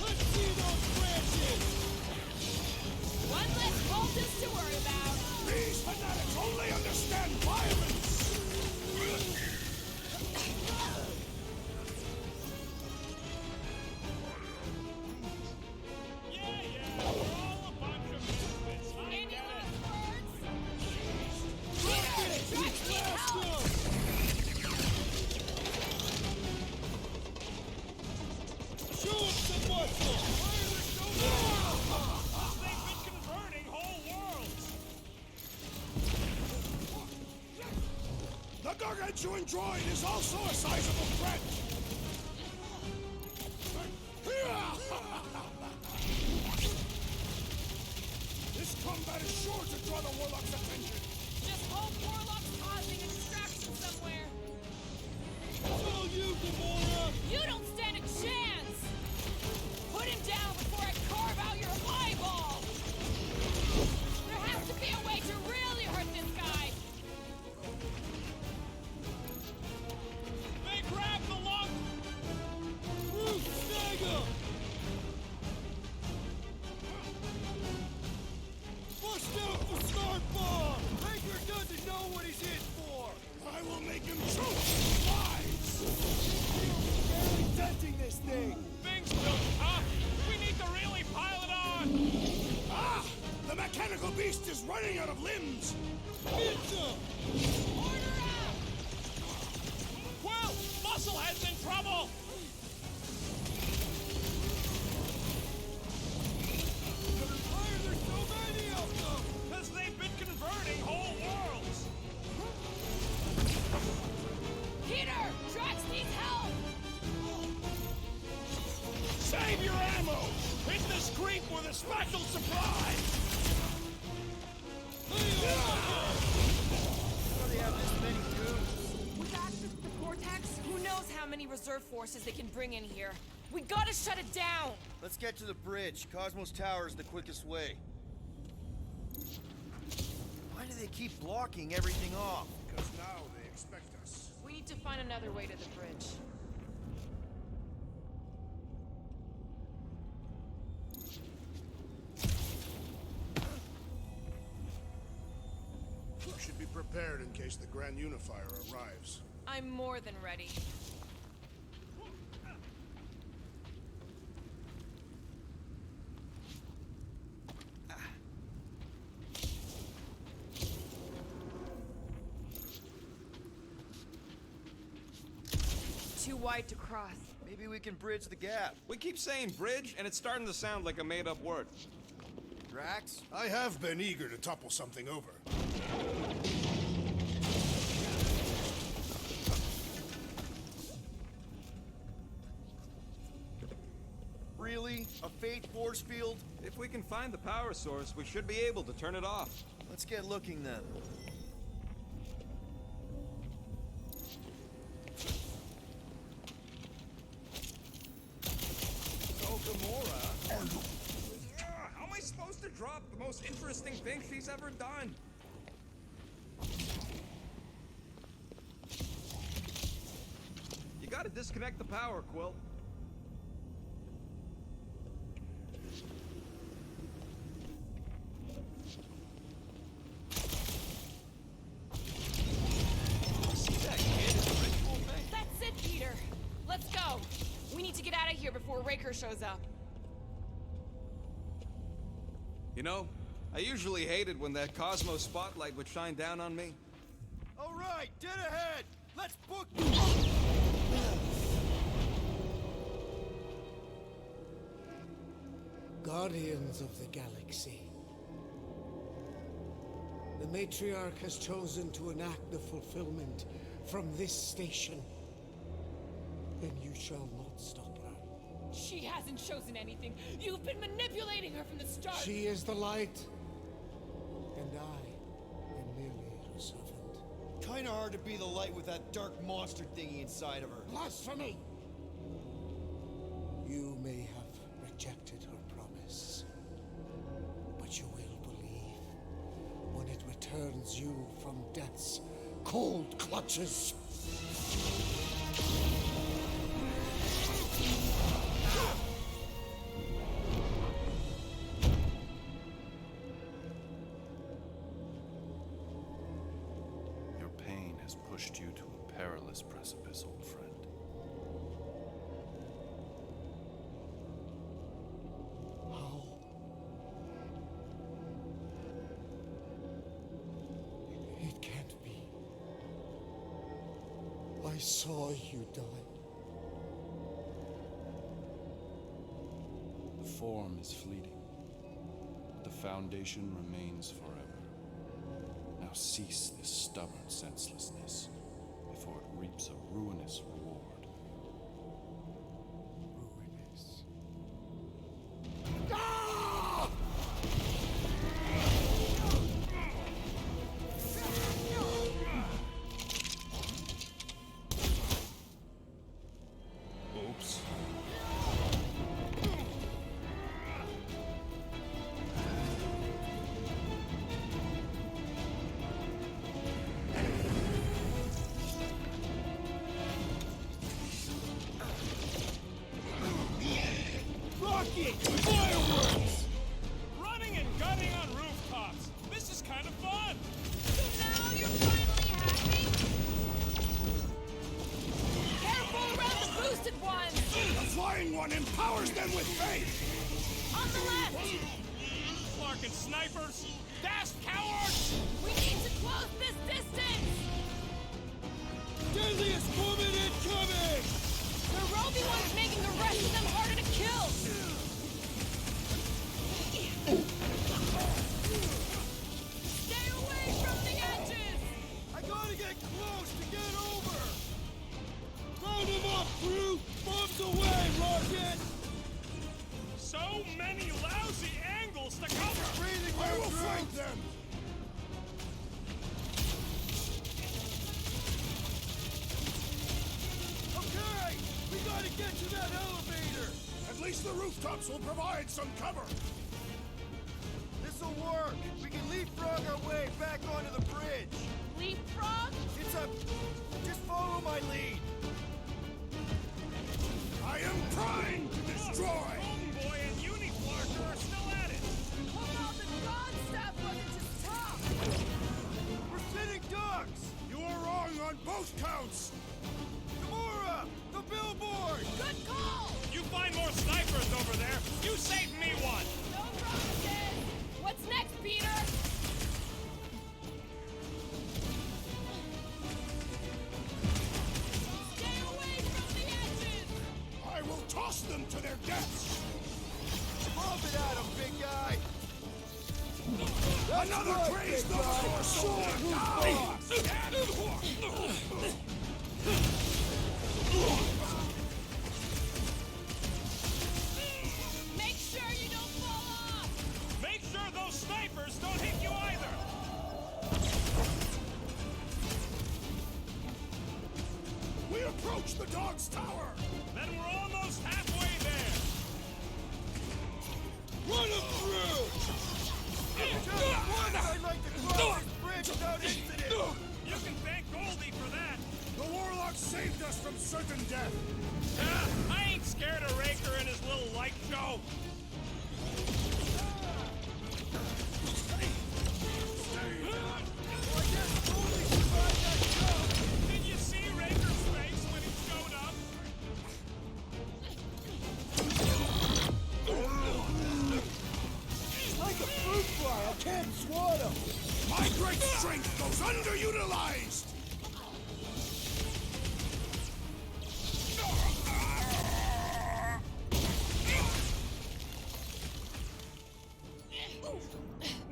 [SPEAKER 9] Let's see those branches! Show him some muscle! Why are there so many?
[SPEAKER 10] They've been converting whole worlds.
[SPEAKER 3] The gargantuan droid is also a sizable threat! This combat is sure to draw the Warlock's attention!
[SPEAKER 6] Just hope Warlock's causing a distraction somewhere.
[SPEAKER 9] It's all you, Gamora!
[SPEAKER 6] You don't stand a chance! Put him down before I carve out your eyeball! There has to be a way to really hurt this guy!
[SPEAKER 10] They grabbed the lung.
[SPEAKER 9] Groot, snag him! Bust out the smart bomb! Raker doesn't know what he's in for!
[SPEAKER 3] I will make him choke lives!
[SPEAKER 9] Barely touching this thing!
[SPEAKER 10] Things look tough. We need to really pile it on.
[SPEAKER 3] Ah! The mechanical beast is running out of limbs!
[SPEAKER 9] Get him!
[SPEAKER 6] Order out!
[SPEAKER 10] Quill, Musclehead's in trouble.
[SPEAKER 9] Why are there so many of them?
[SPEAKER 10] Because they've been converting whole worlds.
[SPEAKER 6] Peter! Drax needs help!
[SPEAKER 10] Save your ammo. Hit this creep with a special supply.
[SPEAKER 4] How do they have this many dudes?
[SPEAKER 6] With access to the Cortex, who knows how many reserve forces they can bring in here. We gotta shut it down!
[SPEAKER 4] Let's get to the bridge. Cosmos Tower is the quickest way. Why do they keep blocking everything off?
[SPEAKER 3] Because now they expect us.
[SPEAKER 6] We need to find another way to the bridge.
[SPEAKER 3] We should be prepared in case the Grand Unifier arrives.
[SPEAKER 6] I'm more than ready. Too wide to cross.
[SPEAKER 4] Maybe we can bridge the gap.
[SPEAKER 2] We keep saying bridge, and it's starting to sound like a made-up word.
[SPEAKER 4] Drax?
[SPEAKER 3] I have been eager to topple something over.
[SPEAKER 4] Really? A fate force field?
[SPEAKER 2] If we can find the power source, we should be able to turn it off.
[SPEAKER 4] Let's get looking then.
[SPEAKER 2] Oh, Gamora. How am I supposed to drop the most interesting thing she's ever done? You gotta disconnect the power, Quill. See that kid in the ritual thing?
[SPEAKER 6] That's it, Peter! Let's go! We need to get out of here before Raker shows up.
[SPEAKER 2] You know, I usually hated when that Cosmos spotlight would shine down on me.
[SPEAKER 9] All right, dead ahead! Let's book
[SPEAKER 11] Guardians of the Galaxy. The Matriarch has chosen to enact the fulfillment from this station. And you shall not stop her.
[SPEAKER 6] She hasn't chosen anything. You've been manipulating her from the start.
[SPEAKER 11] She is the light, and I am merely her servant.
[SPEAKER 4] Kinda hard to be the light with that dark monster thingy inside of her.
[SPEAKER 11] Blasphemy! You may have rejected her promise, but you will believe when it returns you from death's cold clutches.
[SPEAKER 5] Your pain has pushed you to a perilous precipice, old friend.
[SPEAKER 11] How? It can't be. I saw you die.
[SPEAKER 5] form is fleeting, but the foundation remains forever. Now cease this stubborn senselessness before it reaps a ruinous reward.
[SPEAKER 11] Ruinous.
[SPEAKER 5] Oops.
[SPEAKER 10] Rocket! Fireworks! Running and gunning on rooftops. This is kind of fun.
[SPEAKER 6] So now you're finally happy? Careful around the boosted ones!
[SPEAKER 3] The flying one empowers them with faith!
[SPEAKER 6] On the left!
[SPEAKER 10] Clark and snipers! Fast cowards!
[SPEAKER 6] We need to close this distance!
[SPEAKER 9] Deadliest woman incoming!
[SPEAKER 6] The Roby one's making the rest of them harder to kill! Stay away from the edges!
[SPEAKER 9] I gotta get close to get over! Round him up, crew! Bombs away, Rocket!
[SPEAKER 10] So many lousy angles to cover!
[SPEAKER 9] Breathing
[SPEAKER 3] I
[SPEAKER 9] your
[SPEAKER 3] will
[SPEAKER 9] troops!
[SPEAKER 3] flank them!
[SPEAKER 9] Okay! We gotta get to that elevator!
[SPEAKER 3] At least the rooftops will provide some cover!
[SPEAKER 4] This'll work! We can leapfrog our way back onto the bridge!
[SPEAKER 6] Leapfrog?
[SPEAKER 4] It's a... Just follow my lead!
[SPEAKER 3] I am trying to destroy!
[SPEAKER 10] Golden Boy and Uniflarker are still at it!
[SPEAKER 6] Hold on, the God staff wasn't just top!
[SPEAKER 4] We're sitting ducks!
[SPEAKER 3] You are wrong on both counts!
[SPEAKER 4] Gamora! The billboard!
[SPEAKER 6] Good call!
[SPEAKER 10] You find more snipers over there! You save me one!
[SPEAKER 6] No promises! What's next, Peter? Stay away from the edges!
[SPEAKER 3] I will toss them to their deaths!
[SPEAKER 4] Bump it at him, big guy!
[SPEAKER 3] Another praise the Lord sword down!
[SPEAKER 6] Make sure you don't fall off!
[SPEAKER 10] Make sure those snipers don't hit you either!
[SPEAKER 3] We approach the dog's tower!
[SPEAKER 10] Then we're almost halfway there!
[SPEAKER 9] Run him through!
[SPEAKER 4] Just once I'd like to cross this bridge without incident!
[SPEAKER 10] You can thank Goldie for that!
[SPEAKER 3] The warlock saved us from certain death!
[SPEAKER 10] I ain't scared of Raker and his little light show! Did you see Raker's face when he showed up?
[SPEAKER 9] Like a fruit fly, I can't swat him!
[SPEAKER 3] My great strength goes underutilized!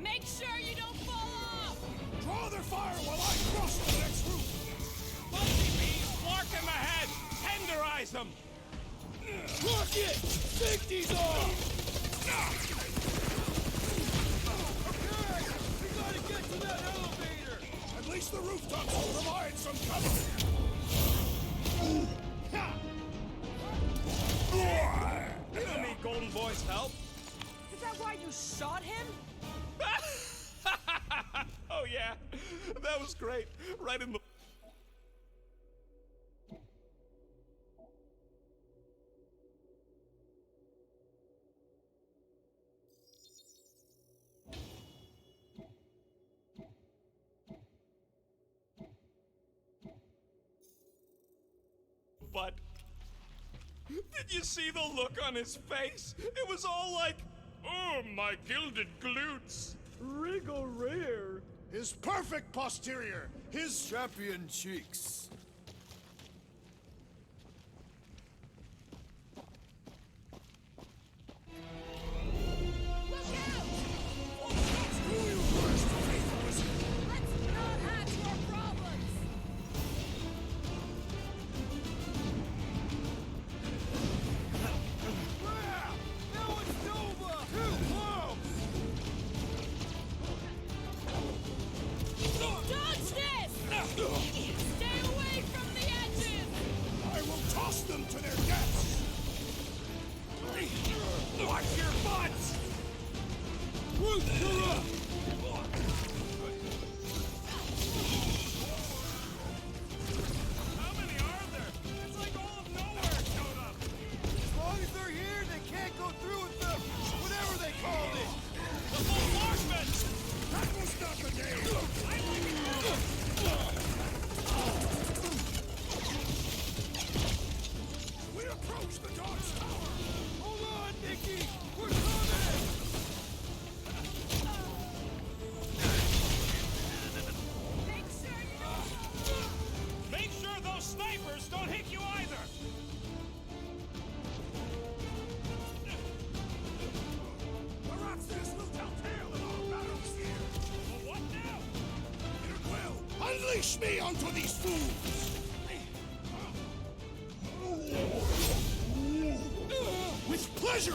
[SPEAKER 6] Make sure you don't fall off!
[SPEAKER 3] Draw their fire while I cross the next roof!
[SPEAKER 10] Bugsy bees, Clark in the head! Tenderize them!
[SPEAKER 9] Rocket! Safety's off! Okay! We gotta get to that elevator!
[SPEAKER 3] At least the rooftops will provide some cover!
[SPEAKER 10] You don't need Golden Boy's help!
[SPEAKER 6] Is that why you shot him?
[SPEAKER 10] Oh yeah, that was great. Right in the... But... did you see the look on his face? It was all like, oh, my gilded glutes. Wriggle rear.
[SPEAKER 3] His perfect posterior! His
[SPEAKER 4] Champion cheeks.
[SPEAKER 10] Watch your butts!
[SPEAKER 9] Groot, you're up!
[SPEAKER 10] How many are there? It's like all of nowhere showed up!
[SPEAKER 4] As long as they're here, they can't go through with the whatever they called it.
[SPEAKER 10] The full marksman!
[SPEAKER 3] That was not the day! We approach the Dark's Tower!
[SPEAKER 9] Hold on, Nikki! We're coming!
[SPEAKER 10] Make sure those snipers don't hit you either!
[SPEAKER 3] Perhaps this will tell tale in our battles here!
[SPEAKER 10] Well, what now?
[SPEAKER 3] Peter Quill, unleash me onto these fools! With pleasure!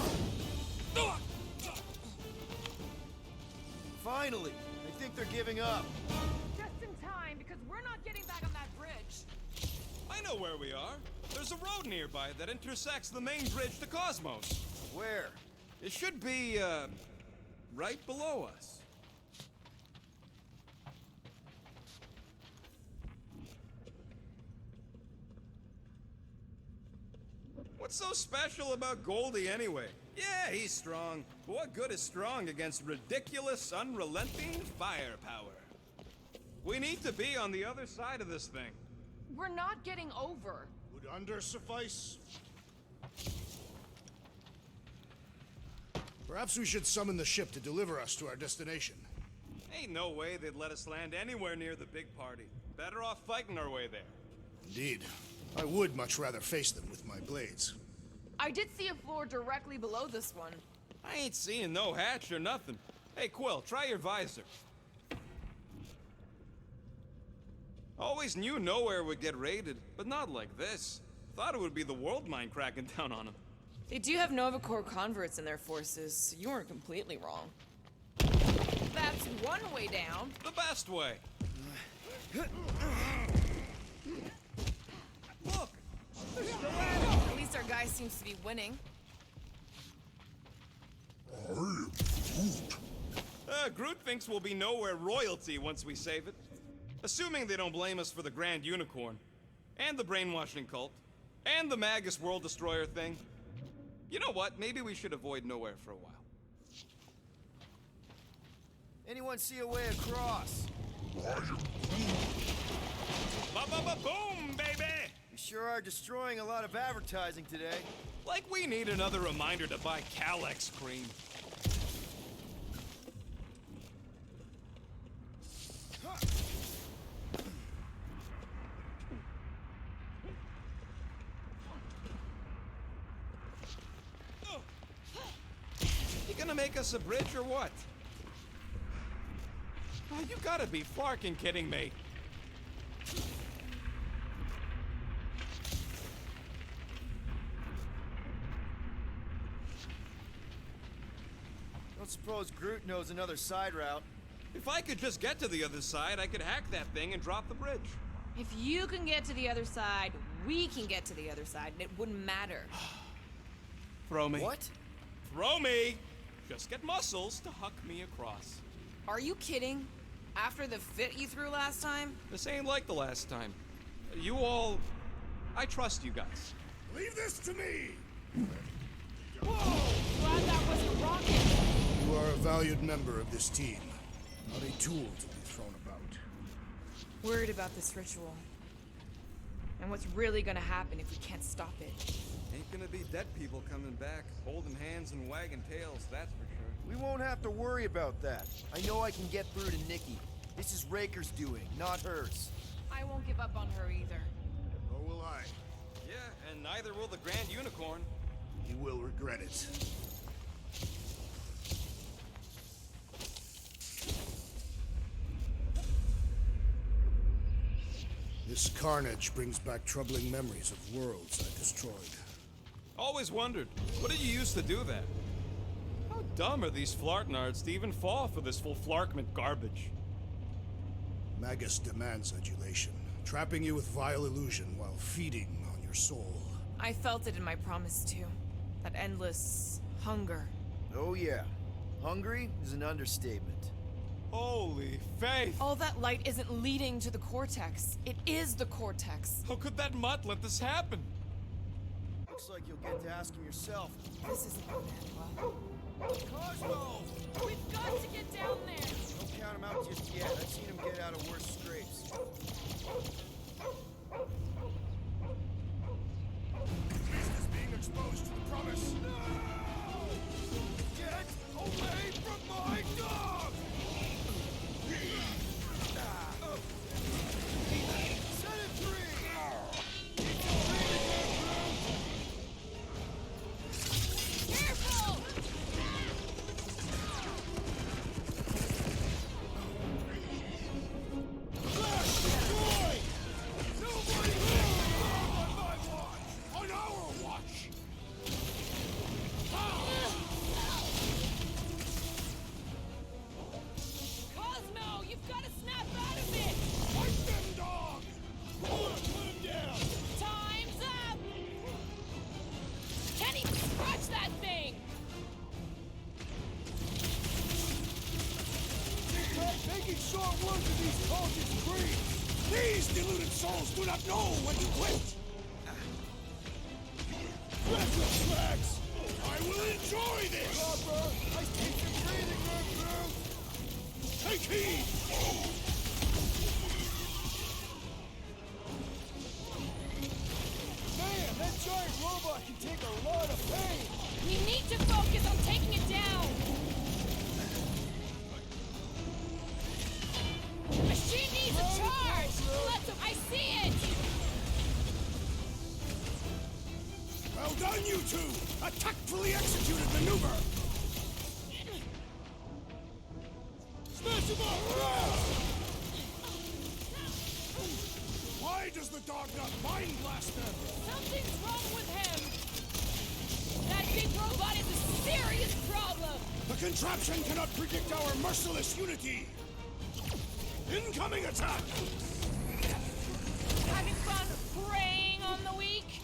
[SPEAKER 4] Finally, I think they're giving up.
[SPEAKER 6] Just in time, because we're not getting back on that bridge.
[SPEAKER 2] I know where we are. There's a road nearby that intersects the main bridge to Cosmos.
[SPEAKER 4] Where?
[SPEAKER 2] It should be, right below us. What's so special about Goldie anyway? Yeah, he's strong. But what good is strong against ridiculous, unrelenting firepower? We need to be on the other side of this thing.
[SPEAKER 6] We're not getting over.
[SPEAKER 3] Would under suffice? Perhaps we should summon the ship to deliver us to our destination.
[SPEAKER 2] Ain't no way they'd let us land anywhere near the big party. Better off fighting our way there.
[SPEAKER 3] Indeed. I would much rather face them with my blades.
[SPEAKER 6] I did see a floor directly below this one.
[SPEAKER 2] I ain't seeing no hatch or nothing. Hey, Quill, try your visor. Always knew nowhere would get raided, but not like this. Thought it would be the world mine cracking down on them.
[SPEAKER 1] They do have Nova Corps converts in their forces, so you weren't completely wrong. That's one way down.
[SPEAKER 2] The best way. Look! They're still at it!
[SPEAKER 1] At least our guy seems to be winning.
[SPEAKER 2] Groot thinks we'll be nowhere royalty once we save it. Assuming they don't blame us for the Grand Unicorn, and the brainwashing cult, and the Magus World Destroyer thing. You know what? Maybe we should avoid nowhere for a while.
[SPEAKER 4] Anyone see a way across?
[SPEAKER 2] Ba-ba-ba-boom, baby!
[SPEAKER 4] We sure are destroying a lot of advertising today.
[SPEAKER 2] Like we need another reminder to buy Calyx cream. You gonna make us a bridge or what? Oh, you gotta be flarking kidding me.
[SPEAKER 4] Don't suppose Groot knows another side route.
[SPEAKER 2] If I could just get to the other side, I could hack that thing and drop the bridge.
[SPEAKER 1] If you can get to the other side, we can get to the other side, and it wouldn't matter.
[SPEAKER 2] Throw me.
[SPEAKER 4] What?
[SPEAKER 2] Throw me! Just get muscles to huck me across.
[SPEAKER 1] Are you kidding? After the fit you threw last time?
[SPEAKER 2] This ain't like the last time. You all... I trust you guys.
[SPEAKER 3] Leave this to me!
[SPEAKER 6] Whoa! Glad that wasn't a rocket.
[SPEAKER 3] You are a valued member of this team, not a tool to be thrown about.
[SPEAKER 1] Worried about this ritual. And what's really gonna happen if we can't stop it.
[SPEAKER 2] Ain't gonna be dead people coming back, holding hands and wagging tails, that's for sure.
[SPEAKER 4] We won't have to worry about that. I know I can get through to Nikki. This is Raker's doing, not hers.
[SPEAKER 6] I won't give up on her either.
[SPEAKER 3] Nor will I.
[SPEAKER 2] Yeah, and neither will the Grand Unicorn.
[SPEAKER 3] You will regret it. This carnage brings back troubling memories of worlds I destroyed.
[SPEAKER 2] Always wondered, what did you use to do that? How dumb are these flartnards to even fall for this full flarkment garbage?
[SPEAKER 3] Magus demands adulation, trapping you with vile illusion while feeding on your soul.
[SPEAKER 1] I felt it in my promise too. That endless Hunger.
[SPEAKER 4] Oh yeah. Hungry is an understatement.
[SPEAKER 2] Holy faith!
[SPEAKER 1] All that light isn't leading to the cortex. It is the cortex.
[SPEAKER 2] How could that mutt let this happen?
[SPEAKER 4] Looks like you'll get to ask him yourself.
[SPEAKER 1] This isn't Nebula.
[SPEAKER 4] Cosmo!
[SPEAKER 6] We've got to get down there!
[SPEAKER 4] Don't count him out just yet. I've seen him get out of worse scrapes.
[SPEAKER 9] Business being exposed to the promise. No! Get away from my dog! Set it free!
[SPEAKER 6] Careful!
[SPEAKER 9] Flash, destroy! Nobody will on my watch! On our watch!
[SPEAKER 6] Cosmo, you've got to snap out of it!
[SPEAKER 9] Fight them, dog! Come on, put him down!
[SPEAKER 6] Time's up! Can't even scratch that thing!
[SPEAKER 9] Making short work of these cultists free! These deluded souls do not know when to quit! Precious Drax! I will enjoy this! Rubber, I keep you breathing, Groot! Take heed! Man, that giant robot can take a lot of pain!
[SPEAKER 6] We need to focus on taking it down! The machine needs a charge! I see it!
[SPEAKER 9] Well done, you two! A tactfully executed maneuver! Smash him up! Why does the dog not mind blast them?
[SPEAKER 6] Something's wrong with him! That big robot is a serious problem!
[SPEAKER 9] The contraption cannot predict our merciless unity! Incoming attack!
[SPEAKER 6] Having fun preying on the weak?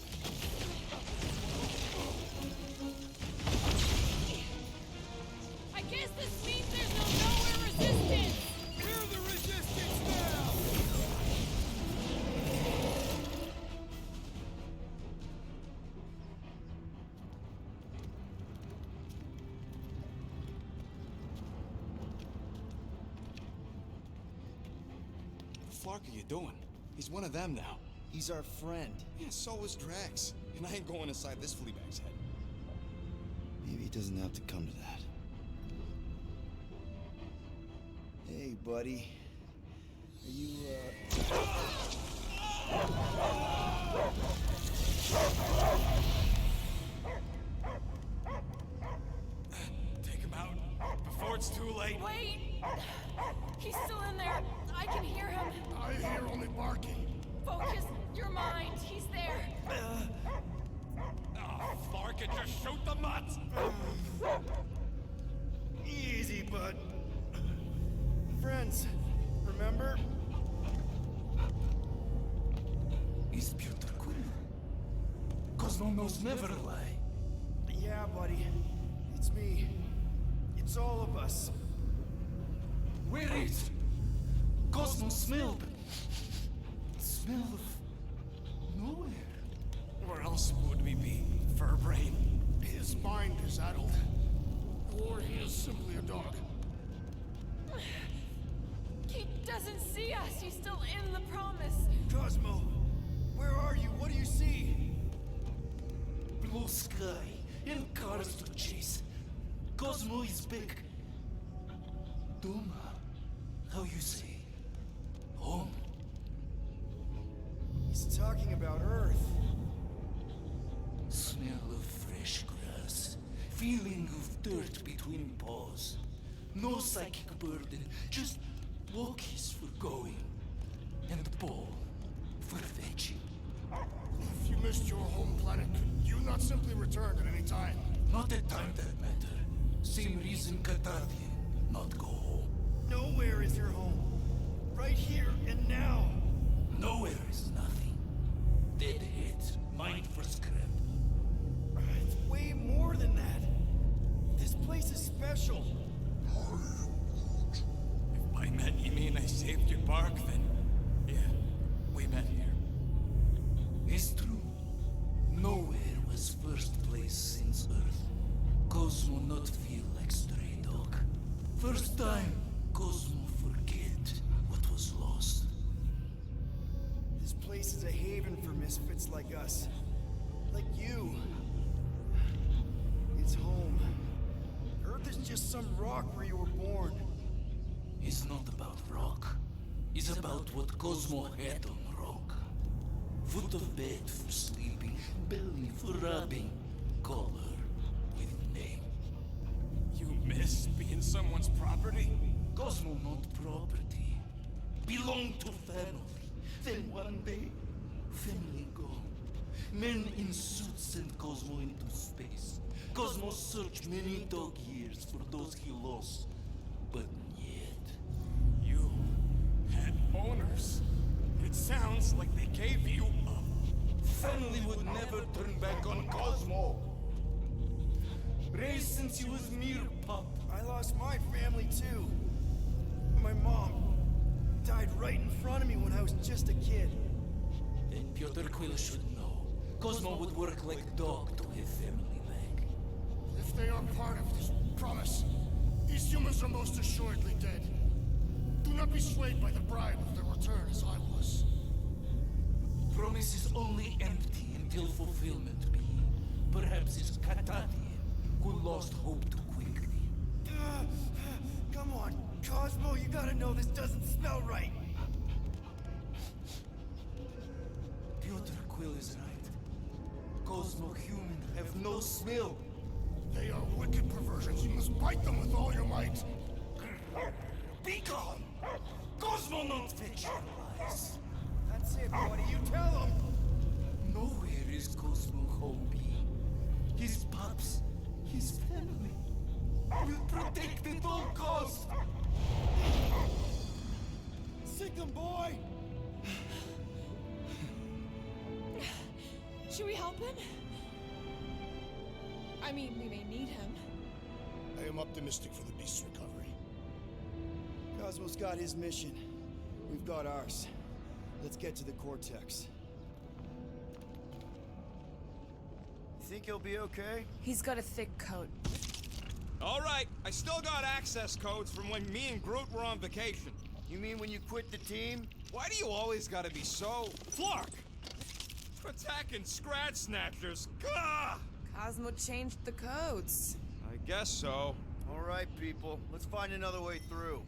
[SPEAKER 6] I guess this means there's no nowhere resistance!
[SPEAKER 9] We're the resistance now!
[SPEAKER 2] What the fuck are you doing? He's one of them now.
[SPEAKER 4] He's our friend.
[SPEAKER 2] Yeah, so is Drax. And I ain't going inside this fleabag's head.
[SPEAKER 4] Maybe it doesn't have to come to that. Hey, buddy. Are you,
[SPEAKER 2] Take him out before it's too late.
[SPEAKER 6] Wait! He's still in there. I can hear him.
[SPEAKER 9] I hear only barking.
[SPEAKER 6] Focus your mind. He's there.
[SPEAKER 2] Oh, Flark, and just shoot the mutt!
[SPEAKER 4] Easy, bud. Friends, remember?
[SPEAKER 10] Is Peter Quill? Cosmo knows never lie.
[SPEAKER 4] Yeah, buddy. It's me. It's all of us.
[SPEAKER 10] Where is Cosmo smelled? Smell of nowhere.
[SPEAKER 2] Where else would we be, Furbrain?
[SPEAKER 3] His mind is addled. Or he is simply a dog.
[SPEAKER 6] He doesn't see us. He's still in the promise.
[SPEAKER 4] Cosmo, where are you? What do you see?
[SPEAKER 10] Blue sky and cars to chase. Cosmo is back. Doma, how you say? Home.
[SPEAKER 4] He's talking about Earth.
[SPEAKER 10] Smell of fresh grass. Feeling of dirt between paws. No psychic burden, just walkies for going. And the ball for fetching.
[SPEAKER 3] If you missed your home planet, could you not simply return at any time?
[SPEAKER 10] Not at time that matter. Same reason Katardian not go home.
[SPEAKER 4] Nowhere is your home. Right here and now.
[SPEAKER 10] Nowhere is nothing. Dead heads, mind for scrap.
[SPEAKER 4] It's way more than that.
[SPEAKER 10] spark, then yeah, we met here. It's true. Nowhere was first place since Earth. Cosmo not feel like stray dog. First time, Cosmo forget what was lost.
[SPEAKER 4] This place is a haven for misfits like us. Like you. It's home. Earth is just some rock where you were born.
[SPEAKER 10] It's not about rock. It's about what Cosmo had on rock. Foot of bed for sleeping, belly for rubbing, color with name.
[SPEAKER 9] You miss being someone's property?
[SPEAKER 10] Cosmo not property. Belong to family. Then one day, family go. Men in suits send Cosmo into space. Cosmo searched many dog years for those he lost. But yet...
[SPEAKER 9] You had owners. It sounds like they gave you up.
[SPEAKER 10] Family would never turn back on Cosmo. Raised since he was mere pup.
[SPEAKER 4] I lost my family too. My mom died right in front of me when I was just a kid.
[SPEAKER 10] And Piotr Quill should know. Cosmo would work like dog to have family back.
[SPEAKER 3] If they are part of this promise, these humans are most assuredly dead. Do not be swayed by the bribe of their return as I was.
[SPEAKER 10] Promise is only empty until fulfillment be. Perhaps it's Catanian who lost hope too quickly.
[SPEAKER 4] Come on, Cosmo, you gotta know this doesn't smell right.
[SPEAKER 10] Piotr Quill is right. Cosmo human have no smell.
[SPEAKER 3] They are wicked perversions. You must bite them with all your might.
[SPEAKER 10] Be gone! Cosmo not fetch your lies.
[SPEAKER 4] That's it, buddy. You tell him.
[SPEAKER 10] Nowhere is Cosmo home be. His pups, his family, will protect at all costs.
[SPEAKER 9] Sick 'em, boy!
[SPEAKER 6] Should we help him? I mean, we may need him.
[SPEAKER 3] I am optimistic for the beast's recovery.
[SPEAKER 4] Cosmo's got his mission. We've got ours. Let's get to the Cortex. You think he'll be okay?
[SPEAKER 1] He's got a thick coat.
[SPEAKER 2] All right, I still got access codes from when me and Groot were on vacation.
[SPEAKER 4] You mean when you quit the team?
[SPEAKER 2] Why do you always gotta be so... Flark! Attacking Scratch Snatchers! Gah!
[SPEAKER 1] Cosmo changed the codes.
[SPEAKER 2] I guess so.
[SPEAKER 4] All right, people. Let's find another way through.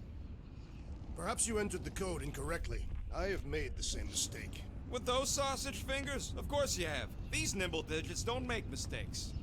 [SPEAKER 3] Perhaps you entered the code incorrectly. I have made the same mistake.
[SPEAKER 2] With those sausage fingers? Of course you have. These nimble digits don't make mistakes.